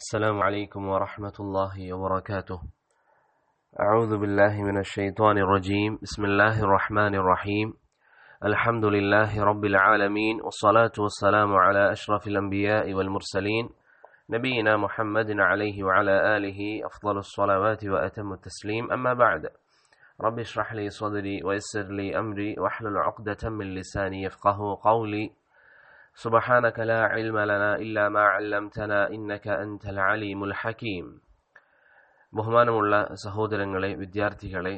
السلام عليكم ورحمة الله وبركاته. أعوذ بالله من الشيطان الرجيم. بسم الله الرحمن الرحيم. الحمد لله رب العالمين، والصلاة والسلام على أشرف الأنبياء والمرسلين نبينا محمد عليه وعلى آله أفضل الصلوات وأتم التسليم. أما بعد، رب اشرح لي صدري ويسر لي أمري واحلل عقدة من لساني يفقه قولي. سبحانك لا علم لنا إلا ما علمتنا إنك أنت العليم الحكيم. ബഹുമാനമുള്ള സഹോദരങ്ങളെ, വിദ്യാർത്ഥികളെ,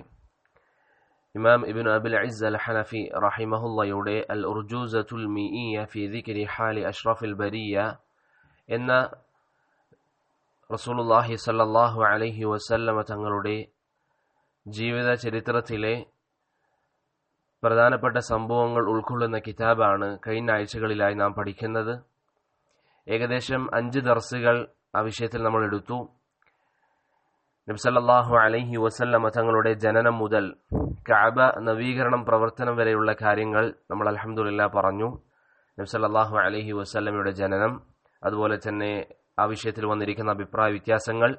ഇമാം ഇബ്നു അബിൽ ഇസ്സ് അൽ ഹനഫി റഹിമഹുള്ളയുടെ അൽ ഉർജൂസത്തുൽ മിഇയ്യ ഫി ദിക്രി ഹാലി അഷ്റഫിൽ ബരിയ എന്ന റസൂലുള്ളാഹി സ്വല്ലല്ലാഹു അലൈഹി വസല്ലമ തങ്ങളുടെ ജീവിത ചരിത്രത്തിലെ പ്രധാനപ്പെട്ട സംഭവങ്ങൾ ഉൾക്കൊള്ളുന്ന കിതാബാണ് കഴിഞ്ഞ ആഴ്ചകളിലായി നാം പഠിക്കുന്നത്. ഏകദേശം 5 ദർസുകൾ ആ വിഷയത്തിൽ നമ്മൾ എടുത്തു. നബി സല്ലല്ലാഹു അലൈഹി വസല്ലമ തങ്ങളുടെ ജനനം മുതൽ കഅബ നവീകരണം പ്രവർത്തനം വരെയുള്ള കാര്യങ്ങൾ നമ്മൾ അൽഹംദുലില്ലാഹ് പറഞ്ഞു. നബി സല്ലല്ലാഹു അലൈഹി വസല്ലമയുടെ ജനനം, അതുപോലെ തന്നെ ആ വിഷയത്തിൽ വന്നിരിക്കുന്ന അഭിപ്രായ വ്യത്യാസങ്ങൾ,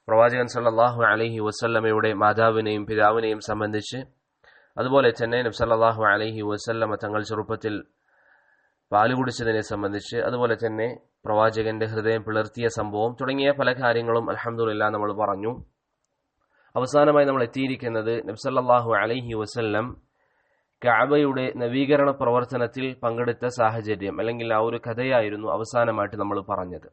പ്രവാചകൻ സല്ലല്ലാഹു അലൈഹി വസല്ലമയുടെ മാതാവിനെയും പിതാവിനെയും സംബന്ധിച്ച്, അതുപോലെ തന്നെ നബി സല്ലല്ലാഹു അലൈഹി വസല്ലമ തങ്ങൾ ചെറുപ്പത്തിൽ പാല് കുടിച്ചതിനെ സംബന്ധിച്ച്, അതുപോലെ തന്നെ പ്രവാചകന്റെ ഹൃദയം പിളർത്തിയ സംഭവം തുടങ്ങിയ പല കാര്യങ്ങളും അൽഹംദുലില്ലാഹ് നമ്മൾ പറഞ്ഞു. അവസാനമായി നമ്മൾ എത്തിയിരിക്കുന്നത് നബി സല്ലല്ലാഹു അലൈഹി വസല്ലം കഅബയുടെ നവീകരണ പ്രവർത്തനത്തിൽ പങ്കെടുത്ത സാഹചര്യം, അല്ലെങ്കിൽ ആ ഒരു കഥയായിരുന്നു അവസാനമായിട്ട് നമ്മൾ പറഞ്ഞത്.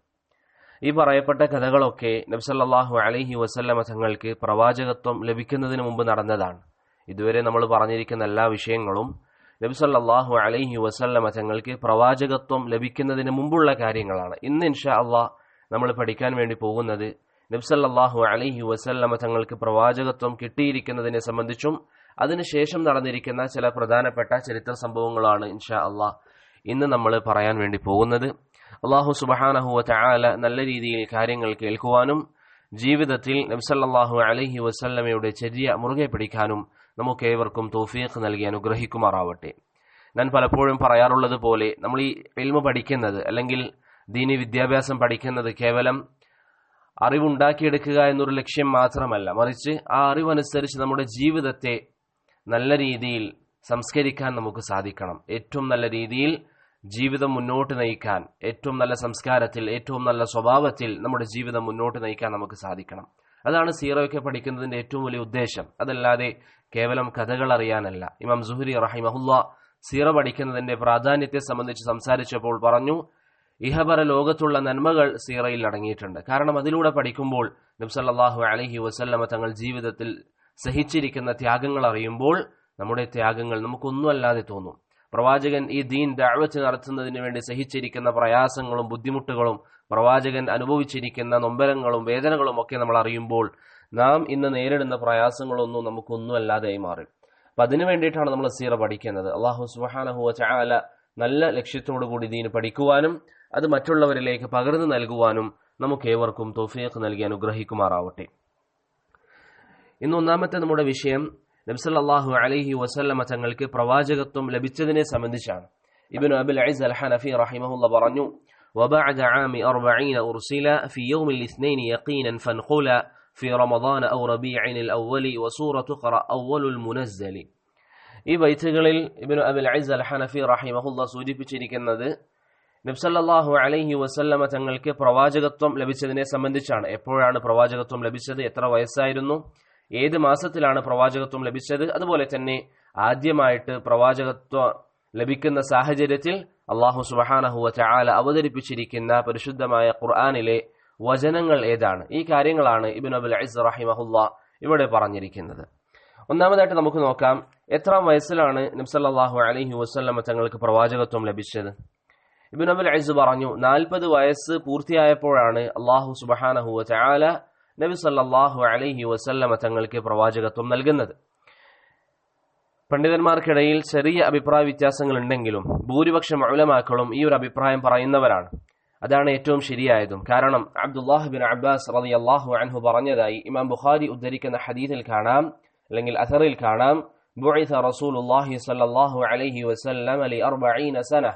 ഈ പറയപ്പെട്ട കഥകളൊക്കെ നബി സല്ലല്ലാഹു അലൈഹി വസല്ലമ തങ്ങൾക്ക് പ്രവാചകത്വം ലഭിക്കുന്നതിന് മുമ്പ് നടന്നതാണ്. ഇതുവരെ നമ്മൾ പറഞ്ഞിരിക്കുന്ന എല്ലാ വിഷയങ്ങളും നബി സല്ലല്ലാഹു അലൈഹി വസല്ലമ തങ്ങൾക്ക് പ്രവാചകത്വം ലഭിക്കുന്നതിന് മുമ്പുള്ള കാര്യങ്ങളാണ്. ഇന്ന് ഇൻഷാ അല്ലാഹ് നമ്മൾ പഠിക്കാൻ വേണ്ടി പോകുന്നത് നബി സല്ലല്ലാഹു അലൈഹി വസല്ലമ തങ്ങൾക്ക് പ്രവാചകത്വം കിട്ടിയിരിക്കുന്നതിനെ സംബന്ധിച്ചും അതിനുശേഷം നടന്നിരിക്കുന്ന ചില പ്രധാനപ്പെട്ട ചരിത്ര സംഭവങ്ങളാണ് ഇൻഷാ അല്ലാഹ് ഇന്ന് നമ്മൾ പറയാൻ വേണ്ടി പോകുന്നത്. അല്ലാഹു സുബ്ഹാനഹു വ തആല നല്ല രീതിയിൽ കാര്യങ്ങൾ കേൾക്കുവാനും ജീവിതത്തിൽ നബി സല്ലല്ലാഹു അലൈഹി വസല്ലമയുടെ ചര്യ മുറുകെ പിടിക്കാനും നമുക്കേവർക്കും തൗഫീഖ് നൽകി അനുഗ്രഹിക്കുമാറാവട്ടെ. ഞാൻ പലപ്പോഴും പറയാറുള്ളത് പോലെ, നമ്മൾ ഈ ഇൽമു പഠിക്കുന്നത്, അല്ലെങ്കിൽ ദീനി വിദ്യാഭ്യാസം പഠിക്കുന്നത് കേവലം അറിവുണ്ടാക്കിയെടുക്കുക എന്നൊരു ലക്ഷ്യം മാത്രമല്ല, മറിച്ച് ആ അറിവനുസരിച്ച് നമ്മുടെ ജീവിതത്തെ നല്ല രീതിയിൽ സംസ്കരിക്കാൻ നമുക്ക് സാധിക്കണം. ഏറ്റവും നല്ല രീതിയിൽ ജീവിതം മുന്നോട്ട് നയിക്കാൻ, ഏറ്റവും നല്ല സംസ്കാരത്തിൽ, ഏറ്റവും നല്ല സ്വഭാവത്തിൽ നമ്മുടെ ജീവിതം മുന്നോട്ട് നയിക്കാൻ നമുക്ക് സാധിക്കണം. അതാണ് സീറയൊക്കെ പഠിക്കുന്നതിന്റെ ഏറ്റവും വലിയ ഉദ്ദേശം. അതല്ലാതെ കേവലം കഥകൾ അറിയാനല്ല. ഇമാം സുഹരി റഹിമഹുല്ലാഹ് സീറ പഠിക്കുന്നതിന്റെ പ്രാധാന്യത്തെ സംബന്ധിച്ച് സംസാരിച്ചപ്പോൾ പറഞ്ഞു, ഇഹപര ലോകത്തുള്ള നന്മകൾ സീറയിൽ അടങ്ങിയിട്ടുണ്ട്. കാരണം അതിലൂടെ പഠിക്കുമ്പോൾ നബി സല്ലല്ലാഹു അലൈഹി വസല്ലമ തങ്ങൾ ജീവിതത്തിൽ സഹിച്ചിരിക്കുന്ന ത്യാഗങ്ങൾ അറിയുമ്പോൾ നമ്മുടെ ത്യാഗങ്ങൾ നമുക്കൊന്നുമല്ലാതെ തോന്നും. പ്രവാചകൻ ഈ ദീൻ ദഅവത്ത് നടത്തുന്നതിന് വേണ്ടി സഹിച്ചിരിക്കുന്ന പ്രയാസങ്ങളും ബുദ്ധിമുട്ടുകളും, പ്രവാചകൻ അനുഭവിച്ചിരിക്കുന്ന നൊമ്പരങ്ങളും വേദനകളും ഒക്കെ നമ്മൾ അറിയുമ്പോൾ നാം ഇന്ന് നേരിടുന്ന പ്രയാസങ്ങളൊന്നും നമുക്കൊന്നുമല്ലാതെയായി മാറും. അപ്പൊ അതിനു വേണ്ടിയിട്ടാണ് നമ്മൾ സീറ പഠിക്കുന്നത്. അല്ലാഹു സുബ്ഹാനഹു വ തആല നല്ല ലക്ഷ്യത്തോടു കൂടി ദീൻ പഠിക്കുവാനും അത് മറ്റുള്ളവരിലേക്ക് പകർന്നു നൽകുവാനും നമുക്കേവർക്കും തൗഫീഖ് നൽകി അനുഗ്രഹിക്കുമാറാവട്ടെ. ഇന്ന് ഒന്നാമത്തെ നമ്മുടെ വിഷയം നബി സല്ലല്ലാഹു അലൈഹി വസല്ലമ തങ്ങൾക്ക് പ്രവാചകത്വം ലഭിച്ചതിനെ സംബന്ധിച്ചാണ്. ഇബ്നു അബിൽ ഇസ്സ് അൽ ഹനഫി റഹിമഹുല്ലാഹ് പറഞ്ഞു, وبعد عام 40 أرسل في يوم الاثنين يقينا فانقل في رمضان أو ربيع الأول وسورة قرأ أول المنزل. ഈ ബൈത്തുകളിൽ ഇബ്നു അബിൽ ഇസ്സ് അൽ ഹനഫി റഹിമഹുല്ലാഹ് സൂചിപ്പിച്ചിരിക്കുന്നത് നബി സല്ലല്ലാഹു അലൈഹി വസല്ലമ തങ്ങൾക്ക് പ്രവാചകത്വം ലഭിച്ചതിനെ സംബന്ധിച്ചാണ്. എപ്പോഴാണ് പ്രവാചകത്വം ലഭിച്ചത്, എത്ര വയസ്സായിരുന്നു, ഏത് മാസത്തിലാണ് പ്രവാചകത്വം ലഭിച്ചത്, അതുപോലെ തന്നെ ആദ്യമായിട്ട് പ്രവാചകത്വം ലഭിക്കുന്ന സാഹചര്യത്തിൽ അല്ലാഹു സുബ്ഹാനഹു വ തആല അവതരിപ്പിച്ചിരിക്കുന്ന പരിശുദ്ധമായ ഖുർആനിലെ വചനങ്ങൾ ഏതാണ്, ഈ കാര്യങ്ങളാണ് ഇബ്നു അബിൽ ഇസ്സ് റഹിമഹുല്ലാഹ് ഇവിടെ പറഞ്ഞിരിക്കുന്നത്. ഒന്നാമതായിട്ട് നമുക്ക് നോക്കാം, എത്രാം വയസ്സിലാണ് നബി സല്ലല്ലാഹു അലൈഹി വസല്ലമ തങ്ങൾക്ക് പ്രവാചകത്വം ലഭിച്ചത്. ഇബ്നു അബിൽ ഇസ്സ് പറഞ്ഞു, 40 വയസ്സ് പൂർത്തിയായപ്പോഴാണ് അല്ലാഹു സുബ്ഹാനഹു വ തആല നബി സല്ലല്ലാഹു അലൈഹി വസല്ലമ തങ്ങൾക്ക് പ്രവാചകത്വം നൽകുന്നത്. പണ്ഡിതന്മാർക്കിടയിൽ ചെറിയ അഭിപ്രായ വ്യത്യാസങ്ങൾ ഉണ്ടെങ്കിലും ഭൂരിപക്ഷം ഉലമാക്കളും ഈ ഒരു അഭിപ്രായം പറയുന്നവരാണ്. അതാണ് ഏറ്റവും ശരിയായതും. കാരണം അബ്ദുല്ലാഹ് ബിൻ അബ്ബാസ് റളിയല്ലാഹു അൻഹു പറഞ്ഞതായി ഇമാം ബുഖാരി ഉദ്ധരിക്കുന്ന ഹദീസിൽ കാണാം, അല്ലെങ്കിൽ അഥറിൽ കാണാം, ബുഇസ റസൂലുള്ളാഹി സ്വല്ലല്ലാഹു അലൈഹി വസല്ലം ലി 40 സന.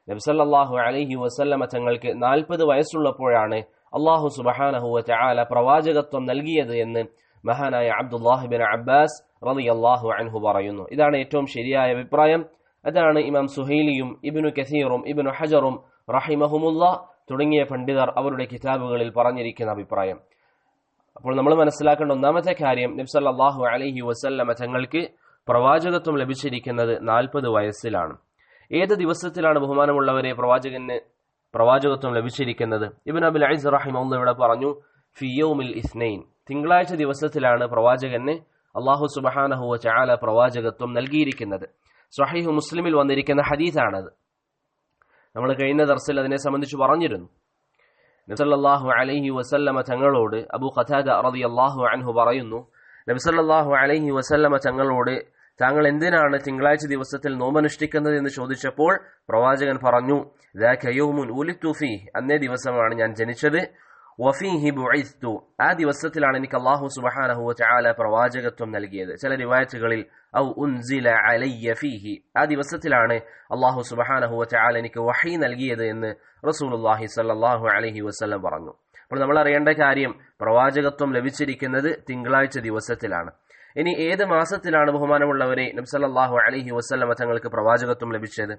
നബി സല്ലല്ലാഹു അലൈഹി വസല്ലമ തങ്ങൾക്ക് 40 വയസ്സുള്ളപ്പോഴാണ് അല്ലാഹു സുബ്ഹാനഹു വ തആല പ്രവാചകത്വം നൽകിയത് എന്ന് മഹാനായ അബ്ദുല്ലാഹ് ഇബ്നു അബ്ബാസ് റളിയല്ലാഹു അൻഹു പറയുന്നു. ഇതാണ് ഏറ്റവും ശരിയായ അഭിപ്രായം. അതാണ് ഇമാം സുഹൈലിയും ഇബ്നു കസീറും ഇബ്നു ഹജറും റഹിമഹുമുല്ലാഹ് തുടങ്ങിയ പണ്ഡിതർ അവരുടെ കിതാബുകളിൽ പറഞ്ഞിരിക്കുന്ന അഭിപ്രായം. അപ്പോൾ നമ്മൾ മനസ്സിലാക്കേണ്ട ഒന്നാമത്തെ കാര്യം, നബി സല്ലല്ലാഹു അലൈഹി വസല്ലമ തങ്ങൾക്ക് പ്രവാചകത്വം ലഭിച്ചിരിക്കുന്നത് 40 വയസ്സിലാണ്. ഏത് ദിവസത്തിലാണ് ബഹുമാനമുള്ളവരെ പ്രവാചകന് പ്രവാചകത്വം ലഭിച്ചിരിക്കുന്നത്? ഇബ്നു അബിൽ ഐസ് റഹിമഹുല്ലാഹ് ഇവിടെ പറഞ്ഞു, ഫി യൗമിൽ ഇസ്നൈൻ, തിങ്കളാഴ്ച ദിവസത്തിലാണ് പ്രവാചകന് അല്ലാഹു സുബ്ഹാനഹു വ തആല പ്രവാചകത്വം നൽകിയിരിക്കുന്നത്. സ്വഹീഹ് മുസ്ലിമിൽ വന്നിരിക്കുന്ന ഹദീസാണത്. നമ്മൾ കഴിഞ്ഞ ദർസിൽ അതിനെ സംബന്ധിച്ച് പറഞ്ഞിരുന്നു. നബി സല്ലല്ലാഹു അലൈഹി വസല്ലമ തങ്ങളോട് അബൂ ഖതാദ റളിയല്ലാഹു അൻഹു പറയുന്നു, നബി സല്ലല്ലാഹു അലൈഹി വസല്ലമ തങ്ങളോട് താങ്കൾ എന്തിനാണ് തിങ്കളാഴ്ച ദിവസത്തിൽ നോമ്പനുഷ്ഠിക്കുന്നത് എന്ന് ചോദിച്ചപ്പോൾ പ്രവാചകൻ പറഞ്ഞു, ദാക യൗമുൻ ഉലിതു ഫീഹി, അന്നേ ദിവസമാണ് ഞാൻ ജനിച്ചത്, വഫീഹി ബുഇസ്തു, ആ ദിവസത്തിലാണ് എനിക്ക് അല്ലാഹു സുബ്ഹാനഹു വ തആല പ്രവാചകത്വം നൽകിയത്. ചില റിവായത്തുകളിൽ ഔ ഉൻസില അലയ്യ ഫീഹി, ആ ദിവസത്തിലാണ് അല്ലാഹു സുബ്ഹാനഹു വ തആല എനിക്ക് വഹീ നൽകിയത് എന്ന് റസൂലുള്ളാഹി സ്വല്ലല്ലാഹു അലൈഹി വസല്ലം പറഞ്ഞു. അപ്പോൾ നമ്മൾ അറിയേണ്ട കാര്യം, പ്രവാചകത്വം ലഭിച്ചിരിക്കുന്നത് തിങ്കളാഴ്ച ദിവസത്തിലാണ്. ഇനി ഏത് മാസത്തിലാണ് ബഹുമാനമുള്ളവരെ നബി സല്ലല്ലാഹു അലൈഹി വസല്ലം തങ്ങൾക്ക് പ്രവാചകത്വം ലഭിച്ചത്?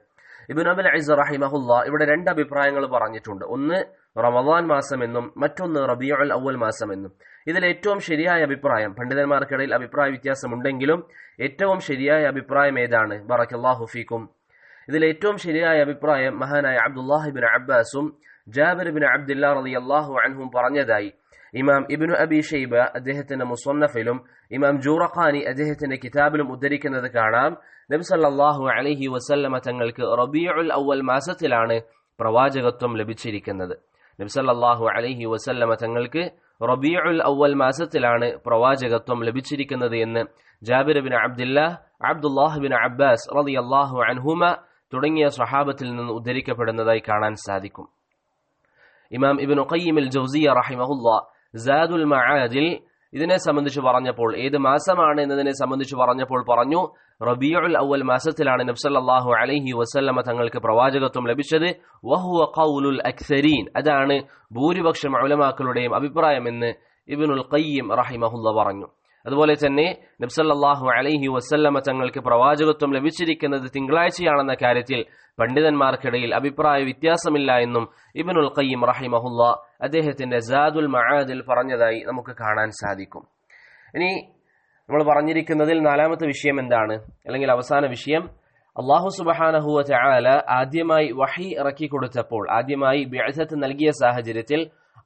ഇബ്നു അബിൽ ഐസ് റഹിമഹുല്ലാഹ് ഇവിടെ 2 അഭിപ്രായങ്ങൾ പറഞ്ഞിട്ടുണ്ട്. ഒന്ന് റമദാൻ മാസം എന്നും മറ്റൊന്ന് റബീഉൽ അവ്വൽ മാസം എന്നും. ഇതിൽ ഏറ്റവും ശരിയായ അഭിപ്രായം, പണ്ഡിതന്മാർക്കിടയിൽ അഭിപ്രായ വ്യത്യാസമുണ്ടെങ്കിലും ഏറ്റവും ശരിയായ അഭിപ്രായം ഏതാണ്? ബറക്കല്ലാഹു ഫീക്കും. ഇതിൽ ഏറ്റവും ശരിയായ അഭിപ്രായം മഹാനായ അബ്ദുല്ലാഹ് ഇബ്നു അബ്ബാസും ജാബിർ ഇബ്നു അബ്ദുല്ലാഹ് റളിയല്ലാഹു അൻഹും പറഞ്ഞതായി ഇമാം ഇബ്നു അബി ഷൈബ അദ്ദേഹത്തിന്റെ മുസന്നഫിലും ഇമാം ജൂറഖാനി അദ്ദേഹത്തിന്റെ കിതാബിലും ഉദ്ധരിക്കുന്നത് കാണാം. നബി സല്ലല്ലാഹു അലൈഹി വസല്ലമ തങ്ങൾക്ക് റബീഉൽ അവ്വൽ മാസത്തിലാണ് പ്രവാചകത്വം ലഭിച്ചിരിക്കുന്നത്. നബി സല്ലല്ലാഹു അലൈഹി വസല്ലമ തങ്ങൾക്ക് റബീഉൽ അവ്വൽ മാസത്തിലാണ് പ്രവാചകത്വം ലഭിച്ചിരിക്കുന്നത് എന്ന് ജാബിർ ഇബ്നു അബ്ദുല്ലാഹ്, അബ്ദുല്ലാഹ് ഇബ്നു അബ്ബാസ് റളിയല്ലാഹു അൻഹുമ തുടങ്ങിയ സ്വഹാബത്തിൽ നിന്ന് ഉദ്ധരിക്കപ്പെടുന്നതായി കാണാൻ സാധിക്കും. ഇമാം ഇബ്നു ഖയ്യിം അൽ ജൗസിയ്യ റഹിമഹുല്ലാഹ് സാദുൽ മആദിൽ ഇതിനെ സംബന്ധിച്ച് പറഞ്ഞപ്പോൾ, ഏത് മാസമാണ് എന്നതിനെ സംബന്ധിച്ച് പറഞ്ഞപ്പോൾ പറഞ്ഞു, റബീഉൽ അവ്വൽ മാസത്തിലാണ് നബി സല്ലല്ലാഹു അലൈഹി വസല്ലമ തങ്ങൾക്ക് പ്രവാചകത്വം ലഭിച്ചത്. വഹുവ ഖൗലുൽ അക്സരീൻ, അതാണ് ഭൂരിപക്ഷം ഉലമാക്കളുടെയും അഭിപ്രായമെന്ന് ഇബ്നുൽ ഖയ്യിം റഹിമഹുല്ലാഹ് പറഞ്ഞു. അതുപോലെ തന്നെ നബി സല്ലല്ലാഹു അലൈഹി വസല്ലമ തങ്ങൾക്ക് പ്രവാചകത്വം ലഭിച്ചിരിക്കുന്നത് തിങ്കളാഴ്ചയാണെന്ന കാര്യത്തിൽ പണ്ഡിതന്മാർക്കിടയിൽ അഭിപ്രായ വ്യത്യാസമില്ല എന്നും ഇബ്നുൽ ഖയ്യിം റഹിമഹുല്ലാഹ് അദ്ദേഹത്തിന്റെ സാദുൽ മആദിൽ പറഞ്ഞതായി നമുക്ക് കാണാൻ സാധിക്കും. ഇനി നമ്മൾ പറഞ്ഞിരിക്കുന്നതിൽ 4ാമത്തെ വിഷയം എന്താണ്, അല്ലെങ്കിൽ അവസാന വിഷയം, അല്ലാഹു സുബ്ഹാനഹു വ തആല ആദ്യമായി വഹി ഇറക്കി കൊടുത്തപ്പോൾ, ആദ്യമായി ബിഅസത്ത് നൽകിയ സാഹചര്യത്തിൽ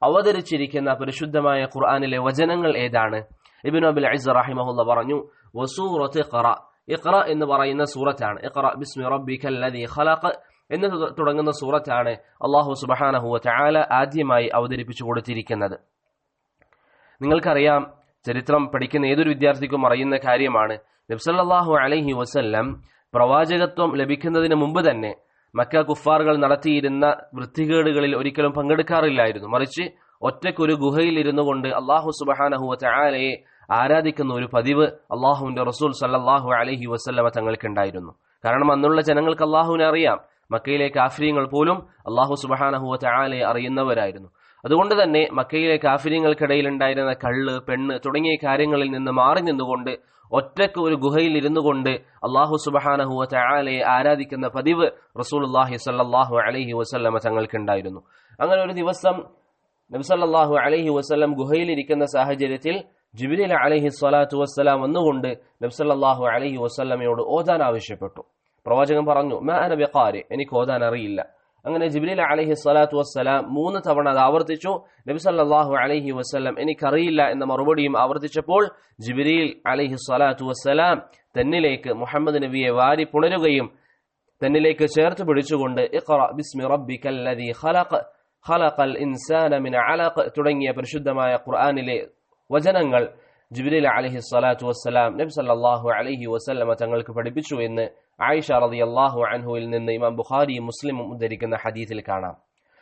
അവതരിച്ചിരിക്കുന്ന പരിശുദ്ധമായ ഖുർആനിലെ വചനങ്ങൾ ഏതാണ്? ഇബ്നു അബിൽ ഐസ് റഹിമഹുല്ലാഹ് പറഞ്ഞു, വസൂറത്ത് ഖറ, ഇഖ്റ എന്ന് പറയുന്ന സൂറത്താണ്. ഇഖ്റ ബിസ്മി റബ്ബിക്കല്ലദീ ഖലഖ് എന്ന് തുടങ്ങുന്ന സൂറത്താണ് അല്ലാഹു സുബ്ഹാനഹു വ തആല ആദ്യമായി അവതരിപ്പിച്ചു കൊടുത്തിരിക്കുന്നത്. നിങ്ങൾക്കറിയാം, ചരിത്രം പഠിക്കുന്ന ഏതൊരു വിദ്യാർത്ഥിക്കും അറിയുന്ന കാര്യമാണ്, നബി സല്ലല്ലാഹു അലൈഹി വസല്ലം പ്രവാചകത്വം ലഭിക്കുന്നതിന് മുമ്പ് തന്നെ മക്ക കുഫാറുകൾ നടത്തിയിരുന്ന വൃത്തികേടുകളിൽ ഒരിക്കലും പങ്കെടുക്കാറില്ലായിരുന്നു. മറിച്ച് ഒറ്റയ്ക്കൊരു ഗുഹയിൽ ഇരുന്നു കൊണ്ട് അല്ലാഹു സുബ്ഹാനഹു വ തആലയെ ആരാധിക്കുന്ന ഒരു പതിവ് അല്ലാഹുവിന്റെ റസൂൽ സല്ലല്ലാഹു അലൈഹി വസല്ലമ തങ്ങൾക്കുണ്ടായിരുന്നു. കാരണം അന്നുള്ള ജനങ്ങൾക്ക് അല്ലാഹുവിനെ അറിയാം. മക്കയിലെ കാഫിര്യങ്ങൾ പോലും അല്ലാഹു സുബ്ഹാനഹു വ തആലയെ അറിയുന്നവരായിരുന്നു. അതുകൊണ്ട് തന്നെ മക്കയിലെ കാഫിര്യങ്ങൾക്കിടയിൽ ഉണ്ടായിരുന്ന കള്ള്, പെണ്ണ് തുടങ്ങിയ കാര്യങ്ങളിൽ നിന്ന് മാറി നിന്നുകൊണ്ട് ഒറ്റയ്ക്ക് ഒരു ഗുഹയിൽ ഇരുന്നു കൊണ്ട് അല്ലാഹു സുബ്ഹാനഹു വ തആലയെ ആരാധിക്കുന്ന പതിവ് റസൂലുള്ളാഹി സ്വല്ലല്ലാഹു അലൈഹി വസല്ലമ തങ്ങൾക്കുണ്ടായിരുന്നു. അങ്ങനെ ഒരു ദിവസം നബി സല്ലല്ലാഹു അലൈഹി വസല്ലം ഗുഹയിൽ ഇരിക്കുന്ന സാഹചര്യത്തിൽ ജിബ്രീൽ അലൈഹി സ്വലാത്തു വസ്സലാം വന്നുകൊണ്ട് നബി സല്ലല്ലാഹു അലൈഹി വസല്ലമയോട് ഓതാൻ ആവശ്യപ്പെട്ടു. പ്രവാചകൻ പറഞ്ഞു, മാ അന ബിഖാരി, എനിക്ക് ഓതാൻ അറിയില്ല. അങ്ങനെ ജിബ്രീൽ അലൈഹി സ്വലാത്തു വസ്സലാം 3 തവണ അത് ആവർത്തിച്ചു. നബി സല്ലല്ലാഹു അലൈഹി വസല്ലം എനിക്കറിയില്ല എന്ന മറുപടിയും ആവർത്തിച്ചപ്പോൾ ജിബ്രീൽ അലൈഹി സ്വലാത്തു വസ്സലാം തന്നിലേക്ക് മുഹമ്മദ് നബിയെ വാരി പുണരുകയും തന്നിലേക്ക് ചേർത്ത് പിടിച്ചുകൊണ്ട് ഇഖ്റ ബിസ്മി റബ്ബിക്കല്ലദീ ഖലഖ് ഖലഖൽ ഇൻസാന മിൻ അലഖ് തുടങ്ങിയ പരിശുദ്ധമായ ഖുർആനിലെ വചനങ്ങൾ ജിബ്രീൽ അലൈഹി സ്വലാത്തു വസ്സലാം നബി സല്ലല്ലാഹു അലൈഹി വസല്ലമ തങ്ങൾക്ക് പഠിപ്പിച്ചു എന്ന് ആയിഷ റളിയല്ലാഹു അൻഹുവിൽ നിന്ന് ഇമാം ബുഖാരിയും മുസ്ലിമും ഉദ്ധരിക്കുന്ന ഹദീസിൽ കാണാം.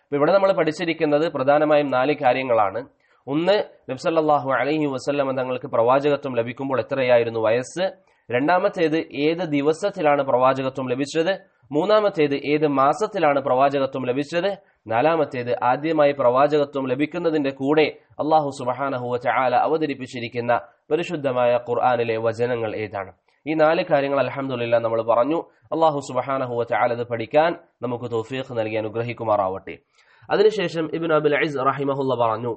അപ്പോൾ ഇവിടെ നമ്മൾ പഠിച്ചിരിക്കുന്നത് പ്രധാനമായും 4 കാര്യങ്ങളാണ്. ഒന്ന്, നബി സല്ലല്ലാഹു അലൈഹി വസല്ലമ തങ്ങൾക്ക് പ്രവാചകത്വം ലഭിക്കുമ്പോൾ എത്രയായിരുന്നു വയസ്സ്? രണ്ടാമത്തേത്, ഏത് ദിവസത്തിലാണ് പ്രവാചകത്വം ലഭിച്ചത്? മൂന്നാമത്തേത്, ഏത് മാസത്തിലാണ് പ്രവാചകത്വം ലഭിച്ചത്? നാലാമത്തേത് ആദ്യമായി പ്രവാചകത്വം ലഭിക്കുന്നതിന്റെ കൂടെ അല്ലാഹു സുബ്ഹാനഹു വ തആല അവതരിപ്പിച്ചിരിക്കുന്ന പരിശുദ്ധമായ ഖുർആനിലെ വചനങ്ങൾ ഏതാണ്? ഈ 4 കാര്യങ്ങൾ അൽഹംദുലില്ലാഹ് നമ്മൾ പറഞ്ഞു. അല്ലാഹു സുബ്ഹാനഹു വ തആല ഇത് പഠിക്കാൻ നമുക്ക് തൗഫീഖ് നൽകി അനുഗ്രഹിക്കുമാറാവട്ടെ. അതിനുശേഷം ഇബ്നു അബിൽ ഇസ് റഹിമഹുല്ലാഹ് പറഞ്ഞു,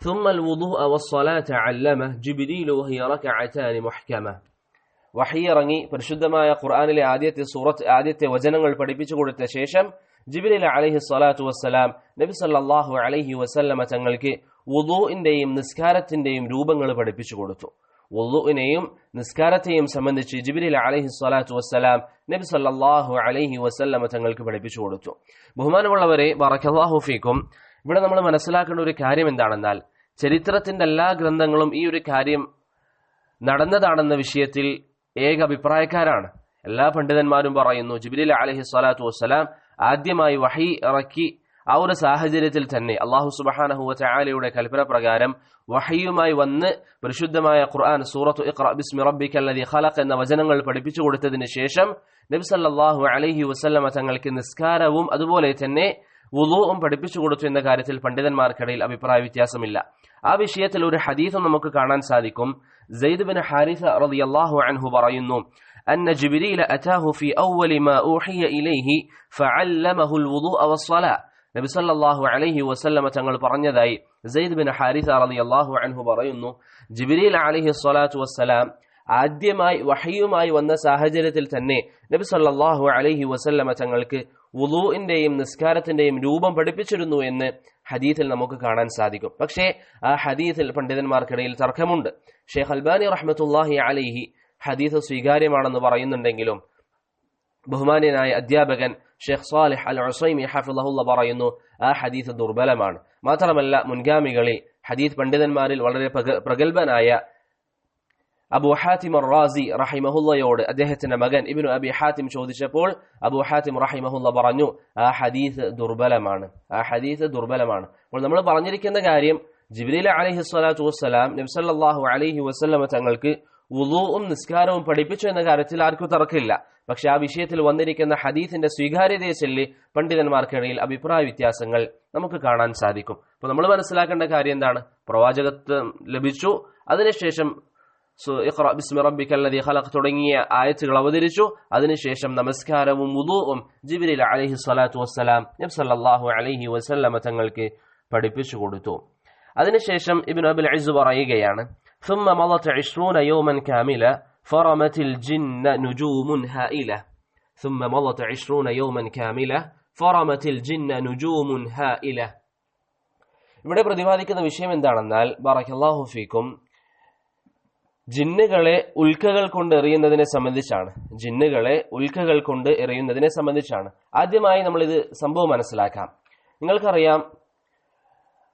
ثم الوضوء والصلاة علمه جبريل وهي ركعتان محكمة. വഹി ഇറങ്ങി പരിശുദ്ധമായ ഖുർആനിലെ ആദ്യത്തെ വചനങ്ങൾ പഠിപ്പിച്ചു കൊടുത്ത ശേഷം ജിബ്രീൽ അലൈഹി സ്വലാത്തു വസ്സലാം നബി സല്ലല്ലാഹു അലൈഹി വസല്ലമ തങ്ങൾക്ക് വുളൂഇന്റെയും നിസ്കാരത്തിന്റെയും രൂപങ്ങൾ പഠിപ്പിച്ചു കൊടുത്തു. വുളൂഇനെയും നിസ്കാരത്തെയും സംബന്ധിച്ച് ജിബ്രീൽ അലൈഹി സ്വലാത്തു വസ്സലാം നബി സല്ലല്ലാഹു അലൈഹി വസല്ലമ തങ്ങൾക്ക് പഠിപ്പിച്ചു കൊടുത്തു. ബഹുമാനമുള്ളവരെ, ബറകല്ലാഹു ഫീക്കും, ഇവിടെ നമ്മൾ മനസ്സിലാക്കേണ്ട ഒരു കാര്യം എന്താണെന്നാൽ ചരിത്രത്തിന്റെ എല്ലാ ഗ്രന്ഥങ്ങളും ഈ ഒരു കാര്യം നടന്നതാണെന്ന വിഷയത്തിൽ ഏക അഭിപ്രായക്കാരാണ്. എല്ലാ പണ്ഡിതന്മാരും പറയുന്നു ജിബ്രീൽ അലൈഹി സ്വലാത്തു വസ്സലാം ആദ്യമായി വഹി ഇറക്കി ആ ഒരു സാഹചര്യത്തിൽ തന്നെ അല്ലാഹു സുബ്ഹാനഹു വ തആലയുടെ കൽപ്പന പ്രകാരം വഹിയുമായി വന്ന് പരിശുദ്ധമായ ഖുർആൻ സൂറത്തു ഇഖ്റ ബിസ്മി റബ്ബിക്കല്ലദീ ഖലഖ് എന്ന വചനങ്ങൾ പഠിപ്പിച്ചു കൊടുത്തതിന് ശേഷം നബി സല്ലല്ലാഹു അലൈഹി വസല്ലമ തങ്ങൾക്ക് നിസ്കാരവും അതുപോലെ തന്നെ വുളൂഉം പഠിപ്പിച്ചു കൊടുത്തു എന്ന കാര്യത്തിൽ പണ്ഡിതന്മാർക്കിടയിൽ അഭിപ്രായ വ്യത്യാസമില്ല. ആ വിഷയത്തിൽ ഒരു ഹദീസും നമുക്ക് കാണാൻ സാധിക്കും. സെയ്ദ് ബിൻ ഹാരിസ റളിയല്ലാഹു അൻഹു പറയുന്നു, أن جبريل أتاه في أول ما أوحي إليه فعلمه الوضوء والصلاة. നബി സല്ലല്ലാഹു അലൈഹി വസല്ലമ തങ്ങൾ പറഞ്ഞതായി സെയ്ദ് ബിൻ ഹാരിസ റളിയല്ലാഹു അൻഹു പറയുന്നു, ജിബ്രീൽ അലൈഹി സ്വലാത്തു വസ്സലാം ആദ്യമായി വഹയുമായി വന്ന സാഹചര്യത്തിൽ തന്നെ നബി സല്ലല്ലാഹു അലൈഹി വസല്ലമ തങ്ങൾക്ക് വുളൂഇന്റെയും നിസ്കാരത്തിന്റെയും രൂപം പഠിപ്പിച്ചിരുന്നു എന്ന് ഹദീസിൽ നമുക്ക് കാണാൻ സാധിക്കും. പക്ഷേ ആ ഹദീസിൽ പണ്ഡിതന്മാർക്കിടയിൽ തർക്കമുണ്ട്. ഷെയ്ഖ് അൽബാനി റഹ്മത്തുള്ളാഹി അലൈഹി ഹദീസ് സ്വീകാര്യമാണെന്ന് പറയുന്നുണ്ടെങ്കിലും ബഹുമാന്യനായ അധ്യാപകൻ ഷെയ്ഖ് സാലിഹ് അൽ ഉസൈമി ഹഫിളഹുല്ലാഹ് പറയുന്നു ആ ഹദീസ് ദുർബലമാണ്. മാത്രമല്ല മുൻഗാമികളിൽ ഹദീസ് പണ്ഡിതന്മാരിൽ വളരെ പ്രഗൽഭനായ അബൂ ഹാത്തിം അർ-റാസി റഹിമഹുല്ലയോട് അദ്ദേഹത്തിന്റെ മകൻ ഇബ്നു അബി ഹാത്തിം ചോദിച്ചപ്പോൾ അബൂ ഹാത്തിം റഹിമഹുല്ല പറഞ്ഞു ആ ഹദീസ് ദുർബലമാണ്. അപ്പോൾ നമ്മൾ പറഞ്ഞിരിക്കുന്ന കാര്യം ജിബ്രീൽ അലൈഹി സ്വലാത്തു വസ്സലാം നബി സല്ലല്ലാഹു അലൈഹി വസല്ലമ തങ്ങൾക്ക് വുളൂഉം നിസ്കാരവും പഠിപ്പിച്ചു എന്ന കാര്യത്തിൽ ആർക്കും തർക്കമില്ല. പക്ഷെ ആ വിഷയത്തിൽ വന്നിരിക്കുന്ന ഹദീസിന്റെ സ്വീകാര്യതയെ ചൊല്ലി പണ്ഡിതന്മാർക്കിടയിൽ അഭിപ്രായ വ്യത്യാസങ്ങൾ നമുക്ക് കാണാൻ സാധിക്കും. അപ്പോൾ നമ്മൾ മനസ്സിലാക്കേണ്ട കാര്യം എന്താണ്? പ്രവാചകത്വം ലഭിച്ചു, അതിനുശേഷം ഇഖ്റ ബിസ്മി റബ്ബിക്കല്ലദീ ഖലഖ് തുടങ്ങിയ ആയത്തുകൾ അവതരിച്ചു. അതിനുശേഷം നമസ്കാരവും വുളൂഉം ജിബ്രീൽ അലൈഹി സ്വലാത്തു വസ്സലാം നബി സല്ലല്ലാഹു അലൈഹി വസല്ലമ തങ്ങൾക്ക് പഠിപ്പിച്ചു കൊടുത്തു. അതിനുശേഷം ഇബ്നു അബിൽ ഇസ് പറയുകയാണ്, ثم مضت 20 يوما كاملا فرمت الجن نجوم هائلة. ثم مضت 20 يوما كاملا فرمت الجن نجوم هائلة. ഇവിടെ പ്രതിപാദിക്കുന്ന വിഷയം എന്താണെന്നാൽ ബറകല്ലാഹു ഫീക്കും, ജിന്നുകളെ ഉൽക്കകൾ കൊണ്ട് എറിയുന്നതിനെ സംബന്ധിച്ചാണ്. ആദ്യമായി നമ്മൾ ഇത് സംഭവം മനസ്സിലാക്കാം. നിങ്ങൾക്കറിയാം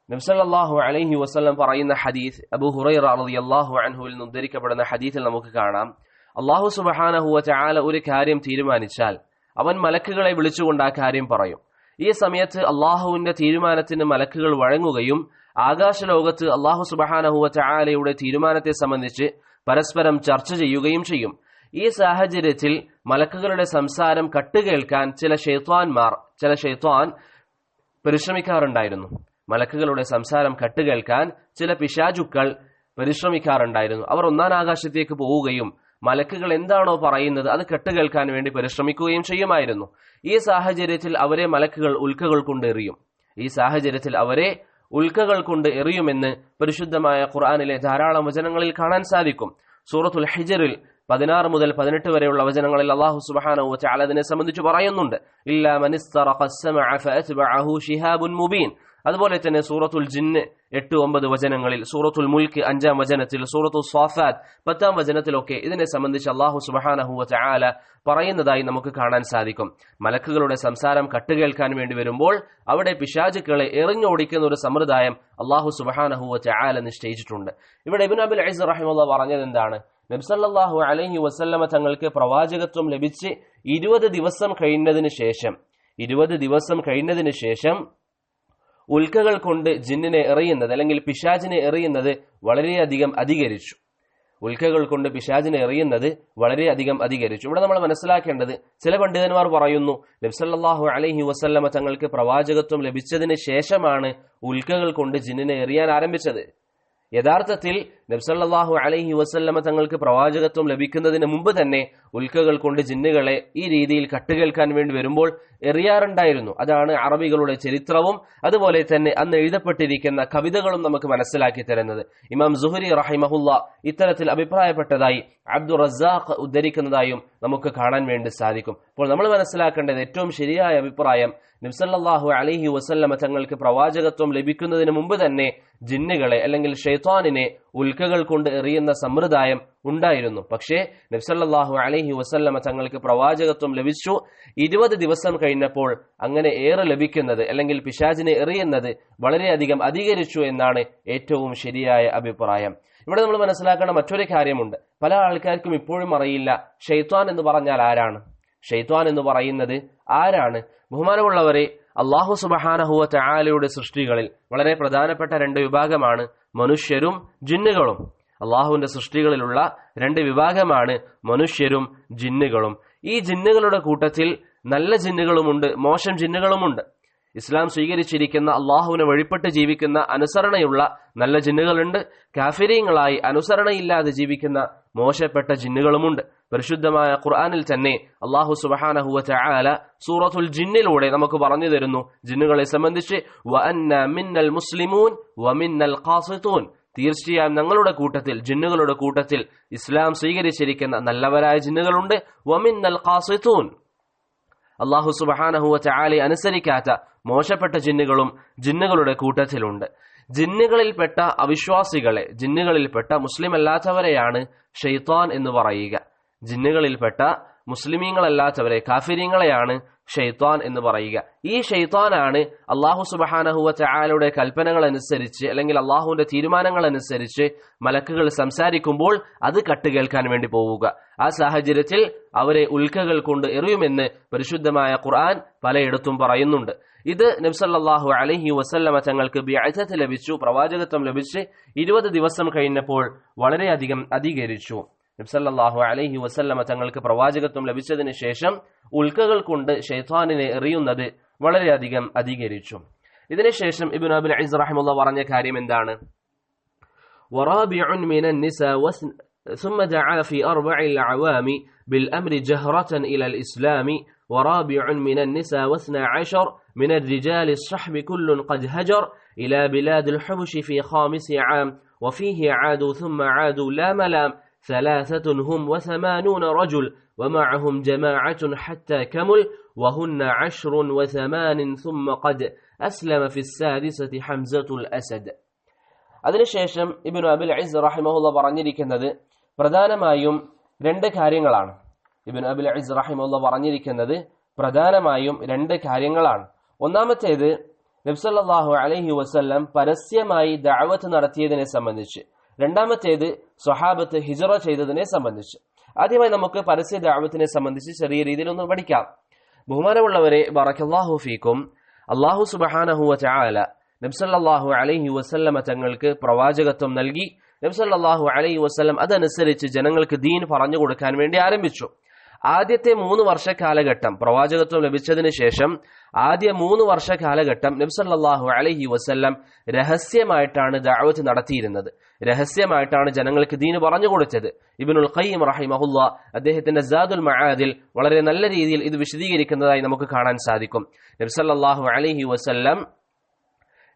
നബി സല്ലല്ലാഹു അലൈഹി വസല്ലം പറയുന്ന ഹദീസ് അബൂ ഹുറൈറ റളിയല്ലാഹു അൻഹുവിൽ നിന്ന് ഉദ്ധരിക്കപ്പെടുന്ന ഹദീസിൽ നമുക്ക് കാണാം, അല്ലാഹു സുബ്ഹാനഹു വ തആല ഒരു കാര്യം തീരുമാനിച്ചാൽ അവൻ മലക്കുകളെ വിളിച്ചുകൊണ്ട് ആ കാര്യം പറയും. ഈ സമയത്ത് അല്ലാഹുവിന്റെ തീരുമാനത്തിന് മലക്കുകൾ വഴങ്ങുകയും ആകാശലോകത്ത് അല്ലാഹു സുബ്ഹാനഹു വ തആലയുടെ തീരുമാനത്തെ സംബന്ധിച്ച് പരസ്പരം ചർച്ച ചെയ്യുകയും ചെയ്യും. ഈ സാഹചര്യത്തിൽ മലക്കുകളുടെ സംസാരം കട്ടുകേൾക്കാൻ ചില ശൈത്വാൻ പരിശ്രമിക്കാറുണ്ടായിരുന്നു. മലക്കുകളുടെ സംസാരം കട്ടുകേൾക്കാൻ ചില പിശാചുക്കൾ പരിശ്രമിക്കാറുണ്ടായിരുന്നു. അവർ ഒന്നാം ആകാശത്തേക്ക് പോവുകയും മലക്കുകൾ എന്താണോ പറയുന്നത് അത് കെട്ടുകേൾക്കാൻ വേണ്ടി പരിശ്രമിക്കുകയും ചെയ്യുമായിരുന്നു. ഈ സാഹചര്യത്തിൽ അവരെ മലക്കുകൾ ഉൽക്കകൾ കൊണ്ട് എറിയുമെന്ന് പരിശുദ്ധമായ ഖുർആനിലെ ധാരാളം വചനങ്ങളിൽ കാണാൻ സാധിക്കും. സൂറത്തുൽ ഹിജ്റിൽ 16 മുതൽ 18 വരെയുള്ള വചനങ്ങളിൽ അല്ലാഹു സുബ്ഹാനഹു വ തആല അതിനെ സംബന്ധിച്ച് പറയുന്നുണ്ട്, ഇല്ലാ മനിസ്തറഖ അസ്സമഅ ഫഅത്ബഅഹു ശിഹാബുൻ മുബീൻ. അതുപോലെ തന്നെ സൂറത്തുൽ ജിന്ന് 8-9 വചനങ്ങളിൽ, സൂറത്തുൽ മുൽക്ക് 5-ാം വചനത്തിൽ, സൂറത്തുൽ സ്വാഫാത്ത് 10-ാം വചനത്തിലൊക്കെ ഇതിനെ സംബന്ധിച്ച് അല്ലാഹു സുബ്ഹാനഹു വ തആല പറയുന്നതായി നമുക്ക് കാണാൻ സാധിക്കും. മലക്കുകളുടെ സംസാരം കട്ടുകേൾക്കാൻ വേണ്ടി വരുമ്പോൾ അവിടെ പിശാചുക്കളെ എറിഞ്ഞോടിക്കുന്ന ഒരു സമ്പ്രദായം അല്ലാഹു സുബ്ഹാനഹു വ തആല നിശ്ചയിച്ചിട്ടുണ്ട്. ഇവിടെ ഇബ്നു അബിൽ ഇസ് റഹിമഹുല്ലാഹ് പറഞ്ഞത് എന്താണ്? നബി സല്ലല്ലാഹു അലൈഹി വസല്ലമ തങ്ങൾക്ക് പ്രവാചകത്വം ലഭിച്ച് 20 ദിവസം കഴിഞ്ഞതിന് ശേഷം ഉൽക്കകൾ കൊണ്ട് ജിന്നിനെ എറിയുന്നത് അല്ലെങ്കിൽ പിശാചിനെ എറിയുന്നത് വളരെയധികം അധികരിച്ചു. ഉൽക്കകൾ കൊണ്ട് പിശാചിനെ എറിയുന്നത് വളരെയധികം അധികരിച്ചു. ഇവിടെ നമ്മൾ മനസ്സിലാക്കേണ്ടത്, ചില പണ്ഡിതന്മാർ പറയുന്നു നബി സല്ലല്ലാഹു അലൈഹി വസല്ലമ തങ്ങൾക്ക് പ്രവാചകത്വം ലഭിച്ചതിന് ശേഷമാണ് ഉൽക്കകൾ കൊണ്ട് ജിന്നിനെ എറിയാൻ ആരംഭിച്ചത്. യഥാർത്ഥത്തിൽ നബി സല്ലല്ലാഹു അലൈഹി വസല്ലമ തങ്ങൾക്ക് പ്രവാചകത്വം ലഭിക്കുന്നതിന് മുമ്പ് തന്നെ ഉൽക്കകൾ കൊണ്ട് ജിന്നുകളെ ഈ രീതിയിൽ കട്ടുകേൽക്കാൻ വേണ്ടി വരുമ്പോൾ എറിയാറുണ്ടായിരുന്നു. അതാണ് അറബികളുടെ ചരിത്രവും അതുപോലെ തന്നെ അന്ന് എഴുതപ്പെട്ടിരിക്കുന്ന കവിതകളും നമുക്ക് മനസ്സിലാക്കി തരുന്നത്. ഇമാം സുഹരി റഹിമഹുല്ല ഇത്തരത്തിൽ അഭിപ്രായപ്പെട്ടതായി അബ്ദുർ റസാഖ് ഉദ്ധരിക്കുന്നതായും നമുക്ക് കാണാൻ വേണ്ടി സാധിക്കും. അപ്പോൾ നമ്മൾ മനസ്സിലാക്കേണ്ടത്, ഏറ്റവും ശരിയായ അഭിപ്രായം നബി സല്ലല്ലാഹു അലൈഹി വസല്ലമ തങ്ങൾക്ക് പ്രവാചകത്വം ലഭിക്കുന്നതിന് മുമ്പ് തന്നെ ജിന്നുകളെ അല്ലെങ്കിൽ ഷൈത്വാനിനെ ഉൽക്കകൾ കൊണ്ട് എറിയുന്ന സമ്പ്രദായം ഉണ്ടായിരുന്നു. പക്ഷേ നബി സല്ലല്ലാഹു അലൈഹി വസല്ലമ തങ്ങൾക്ക് പ്രവാചകത്വം ലഭിച്ചു 20 ദിവസം കഴിഞ്ഞപ്പോൾ അങ്ങനെ ഏറെ ലഭിക്കുന്നത് അല്ലെങ്കിൽ പിശാചിനെ എറിയുന്നത് വളരെയധികം അധികരിച്ചു എന്നാണ് ഏറ്റവും ശരിയായ അഭിപ്രായം. ഇവിടെ നമ്മൾ മനസ്സിലാക്കേണ്ട മറ്റൊരു കാര്യമുണ്ട്. പല ആൾക്കാർക്കും ഇപ്പോഴും അറിയില്ല ഷൈത്വാൻ എന്ന് പറഞ്ഞാൽ ആരാണ്, ഷൈത്വാൻ എന്ന് പറയുന്നത് ആരാണ്. ബഹുമാനമുള്ളവരെ, അല്ലാഹു സുബ്ഹാനഹു വ തആലയുടെ സൃഷ്ടികളിൽ വളരെ പ്രധാനപ്പെട്ട 2 വിഭാഗമാണ് മനുഷ്യരും ജിന്നുകളും. അള്ളാഹുവിന്റെ സൃഷ്ടികളിലുള്ള 2 വിഭാഗമാണ് മനുഷ്യരും ജിന്നുകളും. ഈ ജിന്നുകളുടെ കൂട്ടത്തിൽ നല്ല ജിന്നുകളുമുണ്ട്, മോശം ജിന്നുകളുമുണ്ട്. ഇസ്ലാം സ്വീകരിച്ചിരിക്കുന്ന അള്ളാഹുവിനെ വഴിപ്പെട്ട് ജീവിക്കുന്ന അനുസരണയുള്ള നല്ല ജിന്നുകളുണ്ട്. കാഫിരീങ്ങളായി അനുസരണയില്ലാതെ ജീവിക്കുന്ന മോശപ്പെട്ട ജിന്നുകളുമുണ്ട്. പരിശുദ്ധമായ ഖുർആനിൽ തന്നെ അല്ലാഹു സുബ്ഹാനഹു വ തആല സൂറത്തുൽ ജിന്നിലൂടെ നമുക്ക് പറഞ്ഞു തരുന്നു ജിന്നുകളെ സംബന്ധിച്ച്, വഅന്ന മിന്നൽ മുസ്ലിമൂൻ വമിന്നൽ ഖാസിതൂൻ, തീർച്ചയായും ഞങ്ങളുടെ കൂട്ടത്തിൽ, ജിന്നുകളുടെ കൂട്ടത്തിൽ ഇസ്ലാം സ്വീകരിച്ചിരിക്കുന്ന നല്ലവരായ ജിന്നുകളുണ്ട്. വമിന്നൽ ഖാസിതൂൻ, അല്ലാഹു സുബ്ഹാനഹു വ തആലയെ അനുസരിക്കാത്ത മോശപ്പെട്ട ജിന്നുകളും ജിന്നുകളുടെ കൂട്ടത്തിലുണ്ട്. ജിന്നുകളിൽപ്പെട്ട അവിശ്വാസികളെ, ജിന്നുകളിൽപ്പെട്ട മുസ്ലിം അല്ലാത്തവരെയാണ് ഷൈത്വാൻ എന്ന് പറയുക. ജിന്നുകളിൽപ്പെട്ട മുസ്ലിമീങ്ങളല്ലാത്തവരെ, കാഫിരീങ്ങളെയാണ് ഷൈത്വാൻ എന്ന് പറയുക. ഈ ഷൈത്വാനാണ് അല്ലാഹു സുബ്ഹാനഹു വ തആലയുടെ കൽപ്പനകൾ അനുസരിച്ച് അല്ലെങ്കിൽ അല്ലാഹുവിന്റെ തീരുമാനങ്ങൾ അനുസരിച്ച് മലക്കുകൾ സംസാരിക്കുമ്പോൾ അത് കട്ടുകേൾക്കാൻ വേണ്ടി പോവുക. ആ സാഹചര്യത്തിൽ അവരെ ഉൽക്കകൾ കൊണ്ട് എറിയുമെന്ന് പരിശുദ്ധമായ ഖുർആൻ പലയിടത്തും പറയുന്നുണ്ട്. ഇത് നബി സല്ലല്ലാഹു അലൈഹി വസല്ലമ തങ്ങൾക്ക് ബിഅസത്ത് ലഭിച്ചു, പ്രവാചകത്വം ലഭിച്ച് 20 ദിവസം കഴിഞ്ഞപ്പോൾ വളരെയധികം അധികരിച്ചു. നബി സല്ലല്ലാഹു അലൈഹി വസല്ലമ തങ്ങൾക്ക് പ്രവാചകത്വം ലഭിച്ചതിന് ശേഷം ഉൽക്കകൾ കൊണ്ട് ശൈത്വാനിനെ എറിയുന്നത് വളരെയധികം അധികരിച്ചു. ഇതിനുശേഷം ഇബ്നു അബിൽ ഇസ് റഹിമഹുല്ലാഹ് പറഞ്ഞ കാര്യം എന്താണ്? വറാബിഉൻ മിനൻ നിസാ ثم دعا في 4 الأعوام بالأمر جهرة إلى الإسلام ورابع من النساء 12 من الرجال الصحب كل قد هجر إلى بلاد الحبش في 5 عام وفيه عادوا ثم عادوا لا ملام 3 هم 80 رجل ومعهم جماعة حتى كمل وهن 10 و8 ثم قد أسلم في 6 حمزة الأسد. അതിനുശേഷം ഇബ്നു അബിൽ ഇസ് റഹിമഹുല്ലാഹ് പറഞ്ഞിരിക്കുന്നത് പ്രധാനമായും 2 കാര്യങ്ങളാണ്. ഇബ്നു അബിൽ ഇസ് റഹിമഹുല്ലാഹ് പറഞ്ഞിരിക്കുന്നത് പ്രധാനമായും 2 കാര്യങ്ങളാണ്. ഒന്നാമത്തേത് നബി സല്ലല്ലാഹു അലൈഹി വസല്ലം പരസ്യമായി ദഅവത്ത് നടത്തിയതിനെ സംബന്ധിച്ച്, രണ്ടാമത്തേത് സ്വഹാബത്ത് ഹിജ്റ ചെയ്തതിനെ സംബന്ധിച്ച്. ആദ്യമായി നമുക്ക് പരസ്യ ദഅവത്തിനെ സംബന്ധിച്ച് ചെറിയ രീതിയിൽ ഒന്ന് പഠിക്കാം. ബഹുമാനമുള്ളവരെ, ബറക്കല്ലാഹു ഫീക്കും, അല്ലാഹു സുബ്ഹാനഹു വ തആല നബി സല്ലല്ലാഹു അലൈഹി വസല്ലമ തങ്ങൾക്ക് പ്രവാചകത്വം നൽകി. നബി സല്ലല്ലാഹു അലൈഹി വസല്ലം അതനുസരിച്ച് ജനങ്ങൾക്ക് ദീൻ പറഞ്ഞു കൊടുക്കാൻ വേണ്ടി ആരംഭിച്ചു. ആദ്യത്തെ 3 വർഷ കാലഘട്ടം, പ്രവാചകത്വം ലഭിച്ചതിന് ശേഷം ആദ്യ 3 വർഷ കാലഘട്ടം നബി സല്ലല്ലാഹു അലൈഹി വസല്ലം രഹസ്യമായിട്ടാണ് ദഅവത്ത് നടത്തിയിരുന്നത്. രഹസ്യമായിട്ടാണ് ജനങ്ങൾക്ക് ദീൻ പറഞ്ഞു കൊടുത്തത്. ഇബ്നുൽ ഖയ്യിം റഹിമഹുല്ലാഹ് അദ്ദേഹത്തിന്റെ സാദുൽ മആദിൽ വളരെ നല്ല രീതിയിൽ ഇത് വിശദീകരിക്കുന്നതായി നമുക്ക് കാണാൻ സാധിക്കും. നബി സല്ലല്ലാഹു അലൈഹി വസല്ലം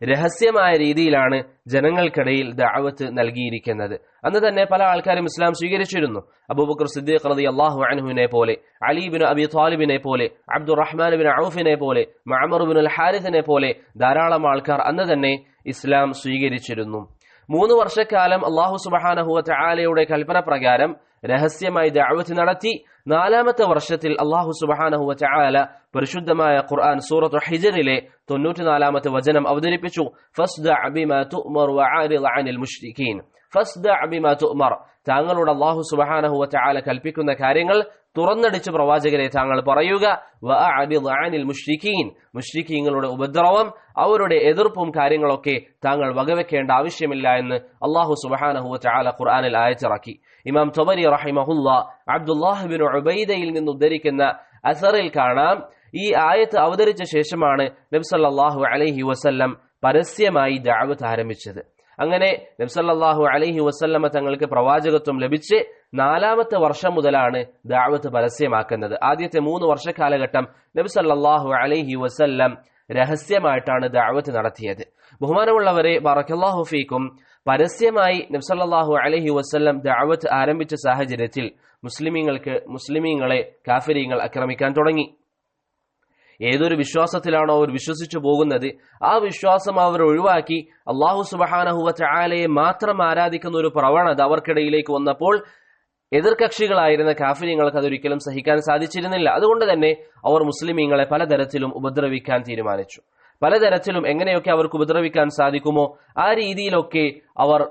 രഹസ്യമായ രീതിയിലാണ് ജനങ്ങൾക്കിടയിൽ ദഅവത്ത് നൽകിയിരിക്കുന്നത്. അന്ന് തന്നെ പല ആൾക്കാരും ഇസ്ലാം സ്വീകരിച്ചിരുന്നു. അബൂബക്കർ സിദ്ദീഖ് റളിയല്ലാഹു അൻഹുവിനെ പോലെ, അലി ഇബ്നു അബി ത്വാലിബിനെ പോലെ, അബ്ദുറഹ്മാൻ ഇബ്നു ഔഫിനെ പോലെ, മഅമർ ഇബ്നുൽ ഹാരിസിനെ പോലെ ധാരാളം ആൾക്കാർ അന്ന് തന്നെ ഇസ്ലാം സ്വീകരിച്ചിരുന്നു. 3 വർഷക്കാലം അല്ലാഹു സുബ്ഹാനഹു വ തആലയുടെ കൽപ്പന പ്രകാരം രഹസ്യമായി ദഅവത്ത് നടത്തി. 4ാമത്തെ വർഷത്തിൽ അല്ലാഹു സുബ്ഹാനഹു വ തആല പരിശുദ്ധമായ ഖുർആൻ സൂറത്തു ഹിജ്റിലെ 94ാമത്തെ വചനം അവതരിപ്പിച്ചു. ഫസ്ദഅ ബിമാ തുഅ്മർ വഅരിദ് അനിൽ മുശ്രികീൻ. ഫസ്ദഅ ബിമാ തുഅ്മർ, താങ്കളോട് അല്ലാഹു സുബ്ഹാനഹു വ തആല കൽപ്പിക്കുന്ന കാര്യങ്ങൾ തുറന്നടിച്ച് പ്രവാചകരെ താങ്കൾ പറയുക, വഅഅ്രിദ് അനിൽ മുശ്രിക്കീൻ, മുശ്രിക്കീങ്ങളുടെ ഉപദ്രവം, അവരുടെ എതിർപ്പും കാര്യങ്ങളൊക്കെ താങ്കൾ വകവെക്കേണ്ട ആവശ്യമില്ല എന്ന് അല്ലാഹു സുബ്ഹാനഹു വ തആല ഖുർആനിൽ ആയത്തിറക്കി. ഇമാം തബരി റഹിമഹുല്ലാ അബ്ദുല്ലാഹ് ഇബ്നു ഉബൈദയിൽ നിന്ന് ഉദ്ധരിക്കുന്ന അസറിൽ കാണാം, ഈ ആയത്ത് അവതരിച്ച ശേഷമാണ് നബി സല്ലല്ലാഹു അലൈഹി വസല്ലം പരസ്യമായി ദഅവത്ത് ആരംഭിച്ചത്. അങ്ങനെ നബി സല്ലല്ലാഹു അലൈഹി വസല്ലമ തങ്ങൾക്ക് പ്രവാചകത്വം ലഭിച്ച് 4ാമത്തെ വർഷം മുതലാണ് ദഅവത്ത് പരസ്യമാക്കുന്നത്. ആദ്യത്തെ 3 വർഷക്കാലഘട്ടം നബി സല്ലല്ലാഹു അലൈഹി വസല്ലം രഹസ്യമായിട്ടാണ് ദഅവത്ത് നടത്തിയത്. ബഹുമാനമുള്ളവരെ, ബറക്കല്ലാഹു ഫീക്കും, പരസ്യമായി നബി സല്ലല്ലാഹു അലൈഹി വസല്ലം ദഅവത്ത് ആരംഭിച്ച സാഹചര്യത്തിൽ മുസ്ലിമീങ്ങളെ കാഫിരീങ്ങൾ ആക്രമിക്കാൻ തുടങ്ങി. ഏതൊരു വിശ്വാസത്തിലാണോ അവർ വിശ്വസിച്ചു പോകുന്നത്, ആ വിശ്വാസം അവർ ഒഴിവാക്കി അല്ലാഹു സുബ്ഹാനഹു വ തആലയെ മാത്രം ആരാധിക്കുന്ന ഒരു പ്രവണത അവർക്കിടയിലേക്ക് വന്നപ്പോൾ എതിർകക്ഷികളായിരുന്ന കാഫിര്യങ്ങൾക്ക് അതൊരിക്കലും സഹിക്കാൻ സാധിച്ചിരുന്നില്ല. അതുകൊണ്ട് തന്നെ അവർ മുസ്ലിമീങ്ങളെ പലതരത്തിലും ഉപദ്രവിക്കാൻ തീരുമാനിച്ചു. പലതരത്തിലും എങ്ങനെയൊക്കെ അവർക്ക് ഉപദ്രവിക്കാൻ സാധിക്കുമോ ആ രീതിയിലൊക്കെ അവർ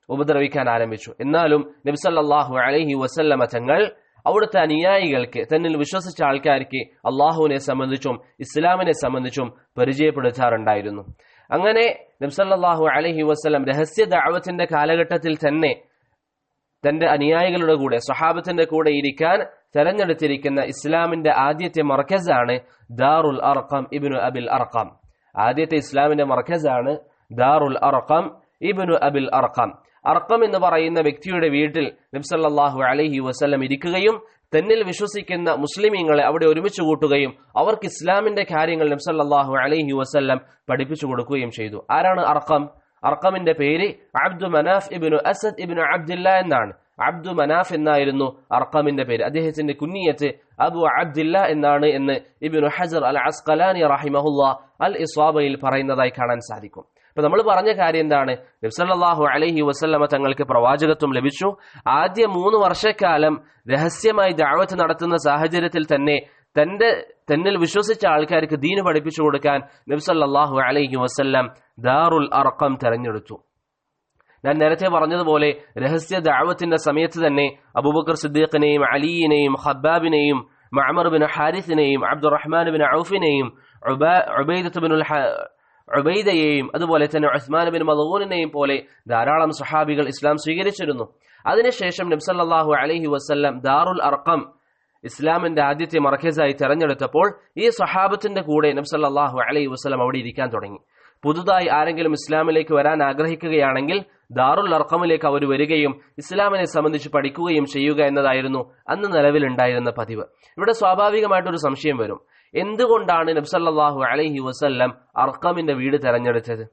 ഉപദ്രവിക്കാൻ ആരംഭിച്ചു. എന്നാലും നബി സല്ലല്ലാഹു അലൈഹി വസല്ലമ തങ്ങൾ അവിടുത്തെ അനുയായികൾക്ക്, തന്നിൽ വിശ്വസിച്ച ആൾക്കാർക്ക് അള്ളാഹുവിനെ സംബന്ധിച്ചും ഇസ്ലാമിനെ സംബന്ധിച്ചും പരിചയപ്പെടുത്താറുണ്ടായിരുന്നു. അങ്ങനെ നബി സല്ലല്ലാഹു അലൈഹി വസല്ലം രഹസ്യ ദഅവത്തിന്റെ കാലഘട്ടത്തിൽ തന്നെ തന്റെ അനുയായികളുടെ കൂടെ, സ്വഹാബത്തിന്റെ കൂടെ ഇരിക്കാൻ തെരഞ്ഞെടുത്തിരിക്കുന്ന ഇസ്ലാമിന്റെ ആദ്യത്തെ മർക്കസാണ് ദാറുൽ അർഖം ഇബ്നു അബിൽ അർഖം. ആദ്യത്തെ ഇസ്ലാമിന്റെ മർക്കസാണ് ദാറുൽ അർഖം ഇബ്നു അബിൽ അർഖം. അർഖം എന്ന് പറയുന്ന വ്യക്തിയുടെ വീട്ടിൽ നബി സല്ലല്ലാഹു അലൈഹി വസല്ലം ഇരിക്കുകയും തന്നിൽ വിശ്വസിക്കുന്ന മുസ്ലിമീങ്ങളെ അവിടെ ഒരുമിച്ച് കൂട്ടുകയും അവർക്ക് ഇസ്ലാമിന്റെ കാര്യങ്ങൾ നബി സല്ലല്ലാഹു അലൈഹി വസല്ലം പഠിപ്പിച്ചു കൊടുക്കുകയും ചെയ്തു. ആരാണ് അർഖം? അർഖമിന്റെ പേര് അബ്ദു മനാഫ് ഇബ്നു അസദ് ഇബ്നു അബ്ദില്ല എന്നാണ്. അബ്ദു മനാഫ് എന്നായിരുന്നു അർഖമിന്റെ പേര്. അദ്ദേഹത്തിന്റെ കുന്നിയത്ത് അബു അബ്ദില്ല എന്നാണ് എന്ന് ഇബ്നു ഹജർ അൽ അസ്ഖലാനി റഹിമഹുല്ലാ അൽ ഇസ്വാബയിൽ പറയുന്നതായി കാണാൻ സാധിക്കും. അപ്പൊ നമ്മൾ പറഞ്ഞ കാര്യം എന്താണ്? നബി സല്ലല്ലാഹു അലൈഹി വസല്ലമ തങ്ങൾക്ക് പ്രവാചകത്വം ലഭിച്ചു. ആദ്യ 3 വർഷക്കാലം രഹസ്യമായി ദഅവത്ത് നടത്തുന്ന സാഹചര്യത്തിൽ തന്നെ തന്നിൽ വിശ്വസിച്ച ആൾക്കാർക്ക് ദീന് പഠിപ്പിച്ചു കൊടുക്കാൻ നബി സല്ലല്ലാഹു അലൈഹി വസല്ലം ദാറുൽ അർഖം തെരഞ്ഞെടുത്തു. ഞാൻ നേരത്തെ പറഞ്ഞതുപോലെ രഹസ്യ ദഅവത്തിന്റെ സമയത്ത് തന്നെ അബൂബക്കർ സിദ്ദീഖിനെയും അലിയിനെയും ഖബ്ബാബിനെയും മഅമർ ബിൻ ഹാരിസിനെയും അബ്ദുറഹ്മാൻ ബിൻ ഔഫിനെയും ഉബൈദയെയും അതുപോലെ തന്നെ ഉസ്മാൻ ബിൻ മദ്ഊനിനെയും പോലെ ധാരാളം സ്വഹാബികൾ ഇസ്ലാം സ്വീകരിച്ചിരുന്നു. അതിനുശേഷം നബി സല്ലല്ലാഹു അലൈഹി വസല്ലം ദാറുൽ അർഖം ഇസ്ലാമിന്റെ ആദ്യത്തെ മർക്കസായി തെരഞ്ഞെടുത്തപ്പോൾ ഈ സ്വഹാബത്തിന്റെ കൂടെ നബി സല്ലല്ലാഹു അലൈഹി വസല്ലം അവിടെ ഇരിക്കാൻ തുടങ്ങി. പുതുതായി ആരെങ്കിലും ഇസ്ലാമിലേക്ക് വരാൻ ആഗ്രഹിക്കുകയാണെങ്കിൽ ദാറുൽ അർഖമിലേക്ക് അവർ വരികയും ഇസ്ലാമിനെ സംബന്ധിച്ച് പഠിക്കുകയും ചെയ്യുക എന്നതായിരുന്നു അന്ന് നിലവിലുണ്ടായിരുന്ന പതിവ്. ഇവിടെ സ്വാഭാവികമായിട്ടൊരു സംശയം വരും, എന്തുകൊണ്ടാണ് നബി സല്ലല്ലാഹു അലൈഹി വസല്ലം അർഖമിന്റെ വീട് തെരഞ്ഞെടുത്തത്?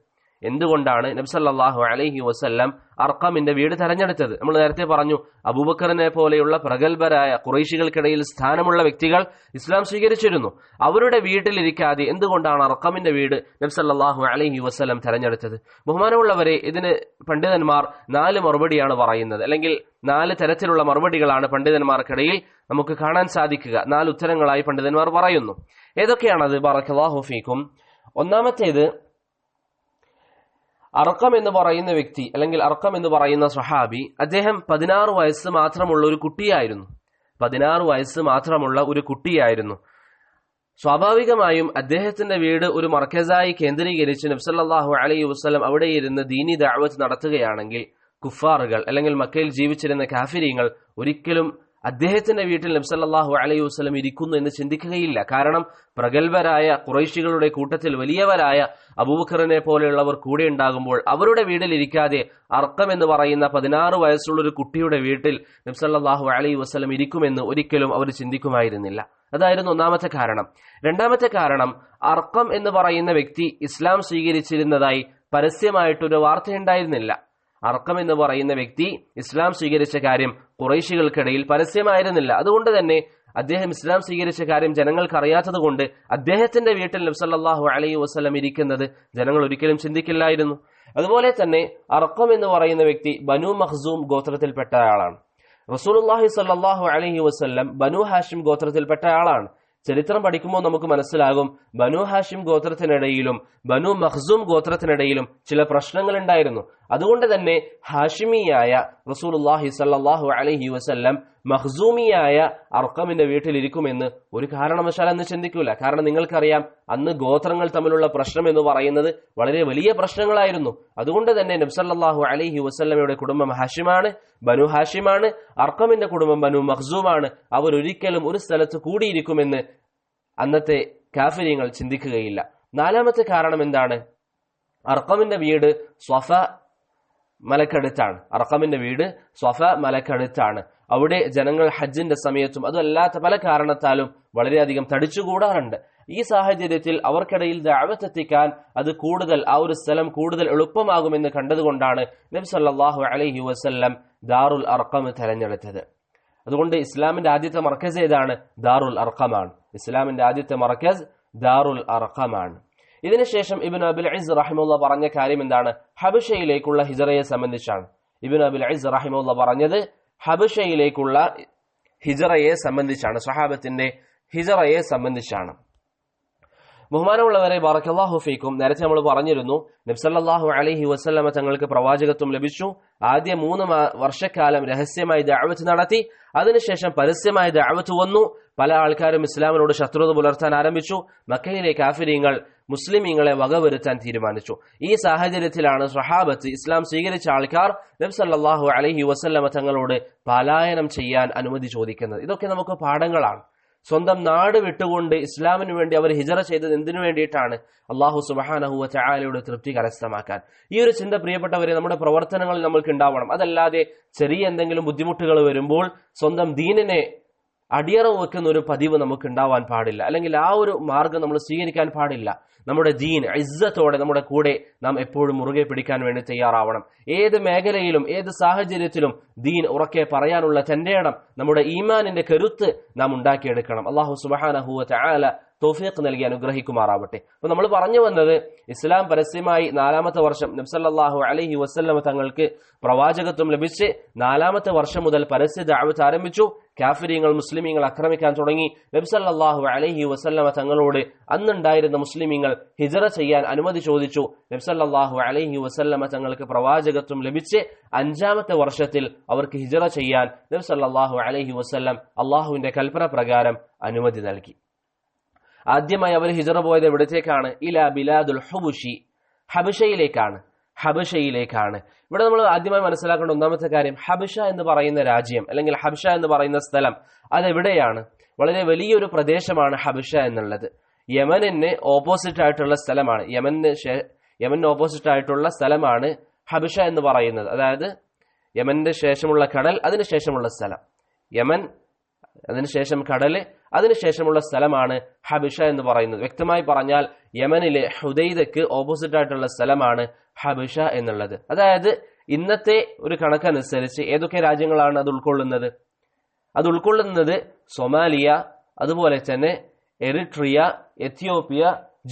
എന്തുകൊണ്ടാണ് നബി സല്ലല്ലാഹു അലൈഹി വസല്ലം അർഖമിന്റെ വീട് തെരഞ്ഞെടുത്തത്? നമ്മൾ നേരത്തെ പറഞ്ഞു, അബൂബക്കറിനെ പോലെയുള്ള പ്രഗത്ഭരായ ഖുറൈശികൾക്കിടയിൽ സ്ഥാനമുള്ള വ്യക്തികൾ ഇസ്ലാം സ്വീകരിച്ചിരുന്നു. അവരുടെ വീട്ടിലിരിക്കാതെ എന്തുകൊണ്ടാണ് അർഖമിന്റെ വീട് നബി സല്ലല്ലാഹു അലൈഹി വസല്ലം തെരഞ്ഞെടുത്തത്? ബഹുമാനമുള്ളവരെ, ഇതിന് പണ്ഡിതന്മാർ 4 മറുപടിയാണ് പറയുന്നത്, അല്ലെങ്കിൽ 4 തരത്തിലുള്ള മറുപടികളാണ് പണ്ഡിതന്മാർക്കിടയിൽ നമുക്ക് കാണാൻ സാധിക്കുക. 4 ഉത്തരങ്ങളായി പണ്ഡിതന്മാർ പറയുന്നു. ഏതൊക്കെയാണത്? ബറക്കല്ലാഹു ഫീക്കും. ഒന്നാമത്തേത്, അർഖം എന്ന് പറയുന്ന വ്യക്തി, അല്ലെങ്കിൽ അർഖം എന്ന് പറയുന്ന സ്വഹാബി, അദ്ദേഹം 16 വയസ്സ് മാത്രമുള്ള ഒരു കുട്ടിയായിരുന്നു. 16 വയസ്സ് മാത്രമുള്ള ഒരു കുട്ടിയായിരുന്നു. സ്വാഭാവികമായും അദ്ദേഹത്തിന്റെ വീട് ഒരു മർക്കസായി കേന്ദ്രീകരിച്ച് നബി സല്ലല്ലാഹു അലൈഹി വസല്ലം അവിടെ ഇരുന്ന് ദീനി ദഅവത്ത് നടത്തുകയാണെങ്കിൽ കുഫാറുകൾ, അല്ലെങ്കിൽ മക്കയിൽ ജീവിച്ചിരുന്ന കാഫിരീങ്ങൾ ഒരിക്കലും അദ്ദേഹത്തിന്റെ വീട്ടിൽ നബി സല്ലല്ലാഹു അലൈഹി വസല്ലം ഇരിക്കുന്നു എന്ന് ചിന്തിക്കുകയില്ല. കാരണം പ്രഗത്ഭരായ ഖുറൈശികളുടെ കൂട്ടത്തിൽ വലിയവരായ അബൂബക്കറിനെ പോലെയുള്ളവർ കൂടെ ഉണ്ടാകുമ്പോൾ അവരുടെ വീട്ടിൽ ഇരിക്കാതെ അർഖം എന്ന് പറയുന്ന 16 വയസ്സുള്ള ഒരു കുട്ടിയുടെ വീട്ടിൽ നബി സല്ലല്ലാഹു അലൈഹി വസല്ലം ഇരിക്കുമെന്ന് ഒരിക്കലും അവർ ചിന്തിക്കുമായിരുന്നില്ല. അതായിരുന്നു ഒന്നാമത്തെ കാരണം. രണ്ടാമത്തെ കാരണം, അർഖം എന്ന് പറയുന്ന വ്യക്തി ഇസ്ലാം സ്വീകരിച്ചിരുന്നതായി പരസ്യമായിട്ടൊരു വാർത്തയുണ്ടായിരുന്നില്ല. അർഖം എന്ന് പറയുന്ന വ്യക്തി ഇസ്ലാം സ്വീകരിച്ച കാര്യം ഖുറൈശികൾക്കിടയിൽ പരസ്യമായിരുന്നില്ല. അതുകൊണ്ട് തന്നെ അദ്ദേഹം ഇസ്ലാം സ്വീകരിച്ച കാര്യം ജനങ്ങൾക്ക് അറിയാത്തത് കൊണ്ട് അദ്ദേഹത്തിന്റെ വീട്ടിൽ നബി സല്ലല്ലാഹു അലൈഹി വസല്ലം ഇരിക്കുന്നത് ജനങ്ങൾ ഒരിക്കലും ചിന്തിക്കില്ലായിരുന്നു. അതുപോലെ തന്നെ അർഖം എന്ന് പറയുന്ന വ്യക്തി ബനു മഖ്സൂം ഗോത്രത്തിൽപ്പെട്ട ആളാണ്. റസൂലുള്ളാഹി സ്വല്ലല്ലാഹു അലൈഹി വസല്ലം ബനു ഹാഷിം ഗോത്രത്തിൽപ്പെട്ട ആളാണ്. ചരിത്രം പഠിക്കുമ്പോൾ നമുക്ക് മനസ്സിലാകും, ബനു ഹാഷിം ഗോത്രത്തിനിടയിലും ബനു മഖ്സൂം ഗോത്രത്തിനിടയിലും ചില പ്രശ്നങ്ങൾ ഉണ്ടായിരുന്നു. അതുകൊണ്ട് തന്നെ ഹാഷിമിയായ റസൂലുള്ളാഹി സ്വല്ലല്ലാഹു അലൈഹി വസല്ലം മഖ്സൂമിയായ അർഖമിന്റെ വീട്ടിലിരിക്കുമെന്ന് ഒരു കാരണവശാൽ അന്ന് ചിന്തിക്കൂല. കാരണം നിങ്ങൾക്കറിയാം, അന്ന് ഗോത്രങ്ങൾ തമ്മിലുള്ള പ്രശ്നം എന്ന് പറയുന്നത് വളരെ വലിയ പ്രശ്നങ്ങളായിരുന്നു. അതുകൊണ്ട് തന്നെ നബി സല്ലല്ലാഹു അലൈഹി വസല്ലമയുടെ കുടുംബം ഹാഷിമാണ്, ബനു ഹാഷിമാണ്. അർഖമിന്റെ കുടുംബം ബനു മഖ്സൂമാണ്. അവരൊരിക്കലും ഒരു സ്ഥലത്ത് കൂടിയിരിക്കുമെന്ന് അന്നത്തെ കാഫിര്യങ്ങൾ ചിന്തിക്കുകയില്ല. നാലാമത്തെ കാരണം എന്താണ്? അർഖമിന്റെ വീട് സ്വഫ മലക്കടുത്താണ്. അർഖമിന്റെ വീട് സ്വഫ മലക്കടുത്താണ്. അവിടെ ജനങ്ങൾ ഹജ്ജിന്റെ സമയത്തും അതല്ലാത്ത പല കാരണത്താലും വളരെയധികം തടിച്ചുകൂടാറുണ്ട്. ഈ സാഹചര്യത്തിൽ അവർക്കിടയിൽ ദഅവത്ത് എത്തിക്കാൻ അത് കൂടുതൽ, ആ ഒരു സ്ഥലം കൂടുതൽ എളുപ്പമാകുമെന്ന് കണ്ടതുകൊണ്ടാണ് നബി സല്ലല്ലാഹു അലൈഹി വസല്ലം ദാറുൽ അർഖം തെരഞ്ഞെടുത്തത്. അതുകൊണ്ട് ഇസ്ലാമിന്റെ ആദ്യത്തെ മർക്കസ് ഏതാണ്? ദാറുൽ അർഖമാണ്. ഇസ്ലാമിന്റെ ആദ്യത്തെ മർക്കസ് ദാറുൽ അർഖമാണ്. ഇതിനുശേഷം ഇബ്നു അബിൽ ഇസ് റഹിമഹുല്ലാഹ് പറഞ്ഞ കാര്യം എന്താണ്? ഹബശയിലേക്കുള്ള ഹിജറയെ സംബന്ധിച്ചാണ്. ഇബ്നു അബിൽ ഇസ് റഹിമഹുല്ലാഹ് പറഞ്ഞത് ഹബശയിലേക്കുള്ള ഹിജറയെ സംബന്ധിച്ചാണ്, സ്വഹാബത്തിന്റെ ഹിജറയെ സംബന്ധിച്ചാണ്. ബഹുമാനമുള്ളവരെ, ബറക്കല്ലാഹു ഫീക്കും, നേരത്തെ നമ്മൾ പറഞ്ഞിരുന്നു നബി സല്ലല്ലാഹു അലൈഹി വസല്ലമ തങ്ങൾക്ക് പ്രവാചകത്വം ലഭിച്ചു. ആദ്യ 3 വർഷക്കാലം രഹസ്യമായി ദഅവത്ത് നടത്തി. അതിനുശേഷം പരസ്യമായി ദഅവത്ത് വന്നു. പല ആൾക്കാരും ഇസ്ലാമിനോട് ശത്രുത പുലർത്താൻ ആരംഭിച്ചു. മക്കയിലെ കാഫിരീങ്ങൾ മുസ്ലിമീങ്ങളെ വകവരുത്താൻ തീരുമാനിച്ചു. ഈ സാഹചര്യത്തിലാണ് സ്വഹാബത്ത്, ഇസ്ലാം സ്വീകരിച്ച ആൾക്കാർ നബി സല്ലല്ലാഹു അലൈഹി വസല്ലമ തങ്ങളോട് പലായനം ചെയ്യാൻ അനുമതി ചോദിക്കുന്നത്. ഇതൊക്കെ നമുക്ക് പാഠങ്ങളാണ്. സ്വന്തം നാട് വിട്ടുകൊണ്ട് ഇസ്ലാമിന് വേണ്ടി അവർ ഹിജറ ചെയ്തത് എന്തിനു വേണ്ടിയിട്ടാണ്? അല്ലാഹു സുബ്ഹാനഹു വ തആലയുടെ തൃപ്തി കരസ്ഥമാക്കാൻ. ഈ ഒരു ചിന്ത പ്രിയപ്പെട്ടവരെ നമ്മുടെ പ്രവർത്തനങ്ങളിൽ നമ്മൾക്ക് ഉണ്ടാവണം. അതല്ലാതെ ചെറിയ എന്തെങ്കിലും ബുദ്ധിമുട്ടുകൾ വരുമ്പോൾ സ്വന്തം ദീനിനെ അടിയറവ് വെക്കുന്ന ഒരു പതിവ് നമുക്ക് ഉണ്ടാവാൻ പാടില്ല. അല്ലെങ്കിൽ ആ ഒരു മാർഗം നമ്മൾ സ്വീകരിക്കാൻ പാടില്ല. നമ്മുടെ ദീൻ ഇസ്സത്തോടെ നമ്മുടെ കൂടെ നാം എപ്പോഴും മുറുകെ പിടിക്കാൻ വേണ്ടി തയ്യാറാവണം. ഏത് മേഖലയിലും ഏത് സാഹചര്യത്തിലും ദീൻ ഉറക്കെ പറയാനുള്ള തന്റെ ഇടം, നമ്മുടെ ഈമാനിന്റെ കരുത്ത് നാം ഉണ്ടാക്കിയെടുക്കണം. അല്ലാഹു സുബ്ഹാനഹു വ തആല തൗഫീഖ് നൽകി അനുഗ്രഹിക്കുമാറാവട്ടെ. അപ്പൊ നമ്മൾ പറഞ്ഞു വന്നത്, ഇസ്ലാം പരസ്യമായി 4ാമത്തെ വർഷം നബി സല്ലല്ലാഹു അലൈഹി വസല്ലമ തങ്ങൾക്ക് പ്രവാചകത്വം ലഭിച്ച് 4ാമത്തെ വർഷം മുതൽ പരസ്യ ദഅവത്ത് ആരംഭിച്ചു. കാഫിരീങ്ങൾ മുസ്ലിമീങ്ങൾ ആക്രമിക്കാൻ തുടങ്ങി. നബി സല്ലല്ലാഹു അലൈഹി വസല്ലമ തങ്ങളോട് അന്നുണ്ടായിരുന്ന മുസ്ലിമീങ്ങൾ ഹിജറ ചെയ്യാൻ അനുമതി ചോദിച്ചു. നബി സല്ലല്ലാഹു അലൈഹി വസല്ലമ തങ്ങൾക്ക് പ്രവാചകത്വം ലഭിച്ച് 5ാമത്തെ വർഷത്തിൽ അവർക്ക് ഹിജറ ചെയ്യാൻ നബി സല്ലല്ലാഹു അലൈഹി വസല്ലം അള്ളാഹുവിന്റെ കൽപ്പന പ്രകാരം അനുമതി നൽകി. ആദ്യമായി അവർ ഹിജറ പോയത് എവിടത്തേക്കാണ്? ഇലാ ബിലാദുൽ ഹുബുഷി, ഹബശയിലേക്കാണ്. ഹബശയിലേക്കാണ്. ഇവിടെ നമ്മൾ ആദ്യമായി മനസ്സിലാക്കേണ്ട ഒന്നാമത്തെ കാര്യം, ഹബശ എന്ന് പറയുന്ന രാജ്യം അല്ലെങ്കിൽ ഹബശ എന്ന് പറയുന്ന സ്ഥലം അതെവിടെയാണ്? വളരെ വലിയൊരു പ്രദേശമാണ് ഹബശ എന്നുള്ളത്. യമനിന് ഓപ്പോസിറ്റ് ആയിട്ടുള്ള സ്ഥലമാണ്. യമന് ഓപ്പോസിറ്റ് ആയിട്ടുള്ള സ്ഥലമാണ് ഹബശ എന്ന് പറയുന്നത്. അതായത് യമന്റെ ശേഷമുള്ള കടൽ, അതിനുശേഷമുള്ള സ്ഥലം. യമൻ, അതിനുശേഷം കടല്, അതിനുശേഷമുള്ള സ്ഥലമാണ് ഹബശ എന്ന് പറയുന്നത്. വ്യക്തമായി പറഞ്ഞാൽ യമനിലെ ഹുദൈദക്ക് ഓപ്പോസിറ്റ് ആയിട്ടുള്ള സ്ഥലമാണ് ഹബശ എന്നുള്ളത്. അതായത് ഇന്നത്തെ ഒരു കണക്കനുസരിച്ച് ഏതൊക്കെ രാജ്യങ്ങളാണ് അത് ഉൾക്കൊള്ളുന്നത്? അത് ഉൾക്കൊള്ളുന്നത് സൊമാലിയ, അതുപോലെ തന്നെ എറിട്രിയ, എത്യോപ്യ,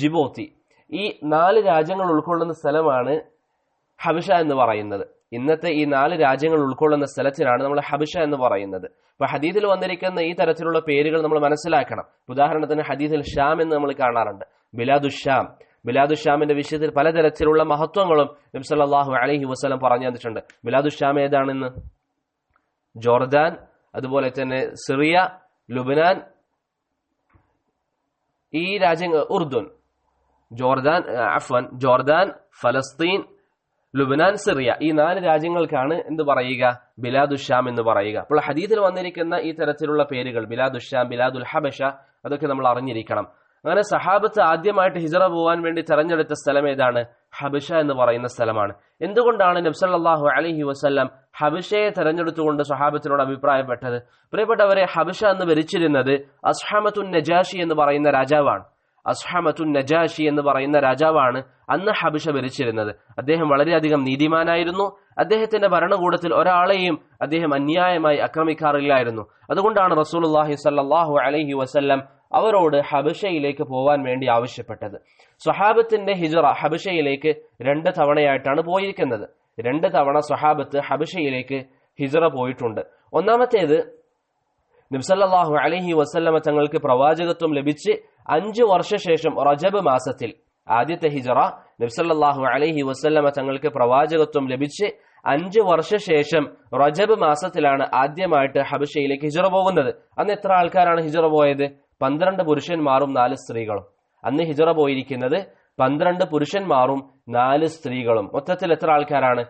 ജിബോത്തി, ഈ 4 രാജ്യങ്ങൾ ഉൾക്കൊള്ളുന്ന സ്ഥലമാണ് ഹബശ എന്ന് പറയുന്നത്. ഇന്നത്തെ ഈ 4 രാജ്യങ്ങൾ ഉൾക്കൊള്ളുന്ന സ്ഥലത്തിനാണ് നമ്മൾ ഹബശ എന്ന് പറയുന്നത്. അപ്പൊ ഹദീസിൽ വന്നിരിക്കുന്ന ഈ തരത്തിലുള്ള പേരുകൾ നമ്മൾ മനസ്സിലാക്കണം. ഉദാഹരണത്തിന് ഹദീസിൽ ഷാം എന്ന് നമ്മൾ കാണാറുണ്ട്, ബിലാദുഷാം. ബിലാദുഷാമിന്റെ വിഷയത്തിൽ പലതരത്തിലുള്ള മഹത്വങ്ങളും നബി സല്ലല്ലാഹു അലൈഹി വസല്ലം പറഞ്ഞു തന്നിട്ടുണ്ട്. ബിലാദുഷാം ഏതാണെന്ന്? ജോർദാൻ, അതുപോലെ തന്നെ സിറിയ, ലുബനാൻ, ഈ രാജ്യങ്ങൾ, ഉർദുൻ, ജോർദാൻ, ഫലസ്തീൻ, ലുബനാൻ, സിറിയ, ഈ 4 രാജ്യങ്ങൾക്കാണ് എന്ത് പറയുക? ബിലാദുഷാം എന്ന് പറയുക. അപ്പോൾ ഹദീസിൽ വന്നിരിക്കുന്ന ഈ തരത്തിലുള്ള പേരുകൾ, ബിലാദുഷാം, ബിലാദുൽ ഹബശ, അതൊക്കെ നമ്മൾ അറിഞ്ഞിരിക്കണം. അങ്ങനെ സഹാബത്ത് ആദ്യമായിട്ട് ഹിജറ പോകാൻ വേണ്ടി തെരഞ്ഞെടുത്ത സ്ഥലം ഏതാണ്? ഹബശ എന്ന് പറയുന്ന സ്ഥലമാണ്. എന്തുകൊണ്ടാണ് നബി സല്ലല്ലാഹു അലൈഹി വസല്ലം ഹബശയെ തെരഞ്ഞെടുത്തുകൊണ്ട് സഹാബത്തിനോട് അഭിപ്രായപ്പെട്ടത്? പ്രിയപ്പെട്ടവരെ, ഹബശ എന്ന് ഭരിച്ചിരുന്നത് അസ്ഹമത്തുൻ നജാഷി എന്ന് പറയുന്ന രാജാവാണ്. അസ്ഹമത്തുൻ നജാഷി എന്ന് പറയുന്ന രാജാവാണ് അന്ന് ഹബശ ഭരിച്ചിരുന്നത്. അദ്ദേഹം വളരെയധികം നീതിമാനായിരുന്നു. അദ്ദേഹത്തിന്റെ ഭരണകൂടത്തിൽ ഒരാളെയും അദ്ദേഹം അന്യായമായി ആക്രമിക്കാറില്ലായിരുന്നു. അതുകൊണ്ടാണ് റസൂലുള്ളാഹി സ്വല്ലല്ലാഹു അലൈഹി വസല്ലം അവരോട് ഹബശയിലേക്ക് പോവാൻ വേണ്ടി ആവശ്യപ്പെട്ടത്. സ്വഹാബത്തിന്റെ ഹിജറ ഹബശയിലേക്ക് 2 തവണയായിട്ടാണ് പോയിരിക്കുന്നത്. 2 തവണ സ്വഹാബത്ത് ഹബശയിലേക്ക് ഹിജറ പോയിട്ടുണ്ട്. ഒന്നാമത്തേത്, നബി സല്ലല്ലാഹു അലൈഹി വസല്ലമ തങ്ങൾക്ക് പ്രവാചകത്വം ലഭിച്ച് 5 വർഷശേഷം റജബ് മാസത്തിൽ ആദ്യത്തെ ഹിജറ നബി സല്ലല്ലാഹു അലൈഹി വസല്ലമ തങ്ങൾക്ക് പ്രവാചകത്വം ലഭിച്ച് 5 വർഷശേഷം റജബ് മാസത്തിലാണ് ആദ്യമായിട്ട് ഹബശയിലേക്ക് ഹിജറ പോകുന്നത്. അന്ന് എത്ര ആൾക്കാരാണ് ഹിജറ പോയത്? 12 പുരുഷന്മാരും 4 സ്ത്രീകളും. അന്ന് ഹിജറ പോയിരിക്കുന്നത് 12 പുരുഷന്മാരും 4 സ്ത്രീകളും. മൊത്തത്തിൽ എത്ര ആൾക്കാരാണ്?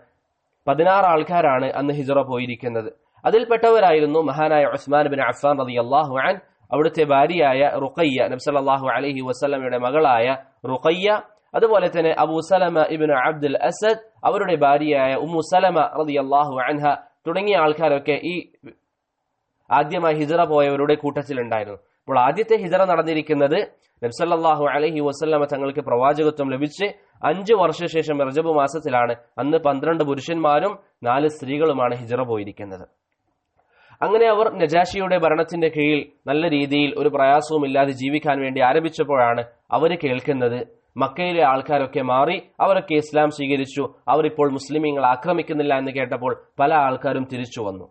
16 ആൾക്കാരാണ് അന്ന് ഹിജറ പോയിരിക്കുന്നത്. അതിൽപ്പെട്ടവരായിരുന്നു മഹാനായ ഉസ്മാൻ ബിൻ അഫ്ഫാൻ റളിയല്ലാഹു അൻഹു, അവിടുത്തെ ഭാര്യയായ റുഖയ്യ, നബി സല്ലല്ലാഹു അലൈഹി വസല്ലമയുടെ മകളായ റുഖയ്യ, അതുപോലെ തന്നെ അബൂ സലമ ഇബ്നു അബ്ദുൽ അസദ്, അവരുടെ ഭാര്യയായ ഉമ്മു സലമ റളിയല്ലാഹു അൻഹ തുടങ്ങിയ ആൾക്കാരൊക്കെ ഈ ആദ്യമായി ഹിജറ പോയവരുടെ കൂട്ടത്തിലുണ്ടായിരുന്നു. അപ്പോൾ ആദ്യത്തെ ഹിജറ നടന്നിരിക്കുന്നത് നബി സല്ലല്ലാഹു അലൈഹി വസല്ലമ തങ്ങൾക്ക് പ്രവാചകത്വം ലഭിച്ച് 5 വർഷശേഷം റജബ് മാസത്തിലാണ്. അന്ന് 12 പുരുഷന്മാരും 4 സ്ത്രീകളുമാണ് ഹിജറ പോയിരിക്കുന്നത്. അങ്ങനെ അവർ നജാഷിയുടെ ഭരണത്തിന്റെ കീഴിൽ നല്ല രീതിയിൽ ഒരു പ്രയാസവും ഇല്ലാതെ ജീവിക്കാൻ വേണ്ടി ആരംഭിച്ചപ്പോഴാണ് അവർ കേൾക്കുന്നത് മക്കയിലെ ആൾക്കാരൊക്കെ മാറി, അവരൊക്കെ ഇസ്ലാം സ്വീകരിച്ചു, അവരിപ്പോൾ മുസ്ലിമീങ്ങൾ ആക്രമിക്കുന്നില്ല എന്ന് കേട്ടപ്പോൾ പല ആൾക്കാരും തിരിച്ചു വന്നു.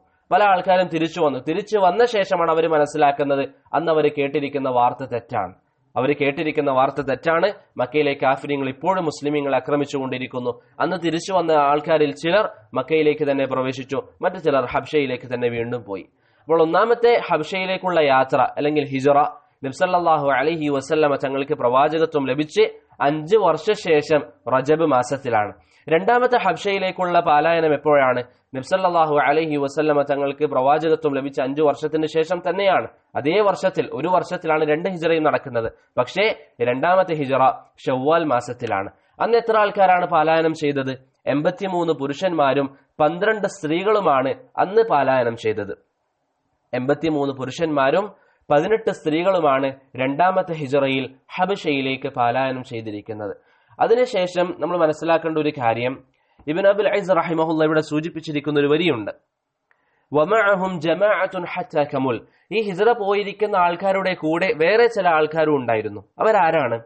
തിരിച്ചു വന്ന ശേഷമാണ് അവർ മനസ്സിലാക്കുന്നത് അന്ന് അവർ കേട്ടിരിക്കുന്ന വാർത്ത തെറ്റാണ്. മക്കയിലെ കാഫിര്യങ്ങൾ ഇപ്പോഴും മുസ്ലിമീങ്ങളെ ആക്രമിച്ചുകൊണ്ടിരിക്കുന്നു. അന്ന് തിരിച്ചു വന്ന ആൾക്കാരിൽ ചിലർ മക്കയിലേക്ക് തന്നെ പ്രവേശിച്ചു, മറ്റു ചിലർ ഹബ്ഷയിലേക്ക് തന്നെ വീണ്ടും പോയി. അപ്പോൾ ഒന്നാമത്തെ ഹബ്ഷയിലേക്കുള്ള യാത്ര അല്ലെങ്കിൽ ഹിജറ നബി സല്ലല്ലാഹു അലൈഹി വസല്ലമ തങ്ങൾക്ക് പ്രവാചകത്വം ലഭിച്ച് 5 വർഷശേഷം റജബ് മാസത്തിലാണ്. രണ്ടാമത്തെ ഹബ്ഷയിലേക്കുള്ള പലായനം എപ്പോഴാണ്? നബി സല്ലല്ലാഹു അലൈഹി വസല്ലമ തങ്ങൾക്ക് പ്രവാചകത്വം ലഭിച്ച 5 വർഷത്തിന് ശേഷം തന്നെയാണ്. അതേ വർഷത്തിൽ, ഒരു വർഷത്തിലാണ് 2 ഹിജറയും നടക്കുന്നത്. പക്ഷേ രണ്ടാമത്തെ ഹിജറ ഷവ്വാൽ മാസത്തിലാണ്. അന്ന് എത്ര ആൾക്കാരാണ് പലായനം ചെയ്തത്? 83 പുരുഷന്മാരും 12 സ്ത്രീകളുമാണ് അന്ന് പലായനം ചെയ്തത്. 83 പുരുഷന്മാരും 18 സ്ത്രീകളുമാണ് രണ്ടാമത്തെ ഹിജറയിൽ ഹബശയിലേക്ക് പലായനം ചെയ്തിരിക്കുന്നത്. അതിനുശേഷം നമ്മൾ മനസ്സിലാക്കേണ്ട ഒരു കാര്യം, ഇബ്നു അബുൽ ഐസ് റഹിമഹുല്ലാഹ് ഇവിടെ സൂചിപ്പിച്ചിരിക്കുന്ന ഒരു വരിയുണ്ട്, വമഅഹും ജമാഅത്തുൻ ഹത്താ കമുൽ. ഈ ഹിജറ പോയിരിക്കുന്ന ആൾക്കാരുടെ കൂടെ വേറെ ചില ആൾക്കാരും ഉണ്ടായിരുന്നു. അവരാരാണ്?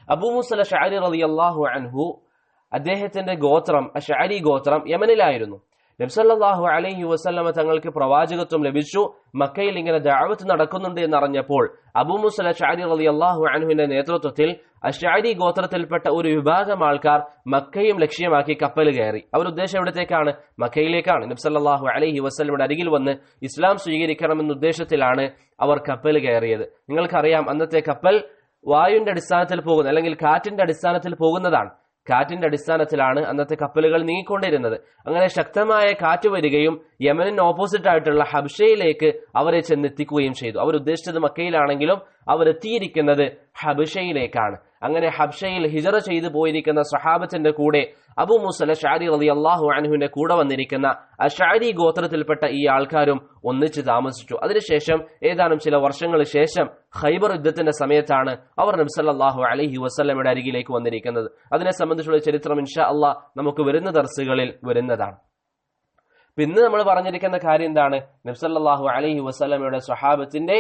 അബൂ മൂസ അശ്അരി റളിയല്ലാഹു അൻഹു, അദ്ദേഹത്തിന്റെ ഗോത്രം അശ്അരി ഗോത്രം യമനിലായിരുന്നു. നബി സല്ലല്ലാഹു അലൈഹി വസല്ലമ തങ്ങൾക്ക് പ്രവാചകത്വം ലഭിച്ചു. മക്കയിൽ ഇങ്ങനെ ദഅവത്ത് നടക്കുന്നുണ്ട് എന്നറിഞ്ഞപ്പോൾ അബൂ മൂസ അശ്അരി റളിയല്ലാഹു അൻഹുവിന്റെ നേതൃത്വത്തിൽ അശ്അരി ഗോത്രത്തിൽപ്പെട്ട ഒരു വിഭാഗം ആൾക്കാർ മക്കയും ലക്ഷ്യമാക്കി കപ്പൽ കയറി. അവർ ഉദ്ദേശം എവിടത്തേക്കാണ്? മക്കയിലേക്കാണ്. നബി സല്ലല്ലാഹു അലൈഹി വസല്ലമയുടെ അരികിൽ വന്ന് ഇസ്ലാം സ്വീകരിക്കണമെന്ന ഉദ്ദേശത്തിലാണ് അവർ കപ്പൽ കയറിയത്. നിങ്ങൾക്കറിയാം, അന്നത്തെ കപ്പൽ വായുവിന്റെ അടിസ്ഥാനത്തിൽ പോകുന്ന അല്ലെങ്കിൽ കാറ്റിന്റെ അടിസ്ഥാനത്തിൽ പോകുന്നതാണ്. കാറ്റിന്റെ അടിസ്ഥാനത്തിലാണ് അന്നത്തെ കപ്പലുകൾ നീങ്ങിക്കൊണ്ടിരുന്നത്. അങ്ങനെ ശക്തമായ കാറ്റ് വരികയും യമനിന് ഓപ്പോസിറ്റ് ആയിട്ടുള്ള ഹബ്ഷയിലേക്ക് അവരെ ചെന്നെത്തിക്കുകയും ചെയ്തു. അവർ ഉദ്ദേശിച്ചത് മക്കയിലാണെങ്കിലും അവരെത്തിയിരിക്കുന്നത് ഹബ്ഷയിലേക്കാണ്. അങ്ങനെ ഹബ്ഷയിൽ ഹിജറ ചെയ്തു പോയിരിക്കുന്ന സഹാബത്തിന്റെ കൂടെ അബൂ മൂസ അശ്അരി റളിയല്ലാഹു അൻഹുവിന്റെ കൂടെ വന്നിരിക്കുന്ന അശ്അരി ഗോത്രത്തിൽപ്പെട്ട ഈ ആൾക്കാരും ഒന്നിച്ച് താമസിച്ചു. അതിനുശേഷം ഏതാനും ചില വർഷങ്ങൾക്ക് ശേഷം ഖൈബർ യുദ്ധത്തിന്റെ സമയത്താണ് അവർ നബി സല്ലല്ലാഹു അലൈഹി വസല്ലമയുടെ അരികിലേക്ക് വന്നിരിക്കുന്നത്. അതിനെ സംബന്ധിച്ചുള്ള ചരിത്രം ഇൻഷാ അല്ലാഹ് നമുക്ക് വരുന്ന ദർസുകളിൽ വരുന്നതാണ്. പിന്നെ നമ്മൾ പറഞ്ഞിരിക്കുന്ന കാര്യം എന്താണ്? നബി സല്ലല്ലാഹു അലൈഹി വസല്ലമയുടെ സ്വഹാബത്തിന്റെ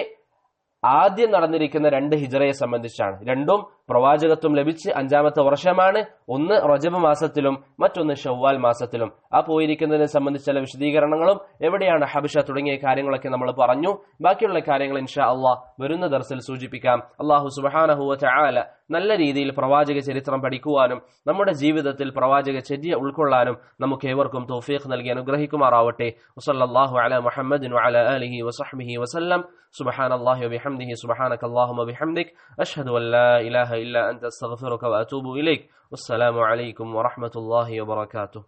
ആദ്യം നടന്നിരിക്കുന്ന 2 ഹിജറയെ സംബന്ധിച്ചാണ്. രണ്ടും പ്രവാചകത്വം ലഭിച്ച് 5ാമത്തെ വർഷമാണ്. ഒന്ന് റജബ് മാസത്തിലും മറ്റൊന്ന് ഷവ്വാൽ മാസത്തിലും. ആ പോയിരിക്കുന്നതിനെ സംബന്ധിച്ച ചില വിശദീകരണങ്ങളും എവിടെയാണ് ഹബശ തുടങ്ങിയ കാര്യങ്ങളൊക്കെ നമ്മൾ പറഞ്ഞു. ബാക്കിയുള്ള കാര്യങ്ങൾ ഇൻഷാ അല്ലാഹ് വരുന്ന ദർസിൽ സൂചിപ്പിക്കാം. അല്ലാഹു സുബ്ഹാനഹു വ തആല നല്ല രീതിയിൽ പ്രവാചക ചരിത്രം പഠിക്കുവാനും നമ്മുടെ ജീവിതത്തിൽ പ്രവാചക ചര്യ ഉൾക്കൊള്ളാനും നമുക്ക് ഏവർക്കും തൗഫീഖ് നൽകി അനുഗ്രഹിക്കുമാറാവട്ടെ. വസല്ലല്ലാഹു അലാ മുഹമ്മദിൻ വഅലാ ആലിഹി വസഹ്ബിഹി വസല്ലം. സുബ്ഹാനല്ലാഹി വബിഹംദിഹി സുബ്ഹാനകല്ലാഹുമ്മ വബിഹംദിക് അഷ്ഹദു അൻ ലാ ഇലാഹ ഇല്ല അൻത അസ്തഗ്ഫിറുക വഅതൂബു ഇലൈക്. വസ്സലാമു അലൈക്കും വറഹ്മത്തുള്ളാഹി വബറകാതുഹു.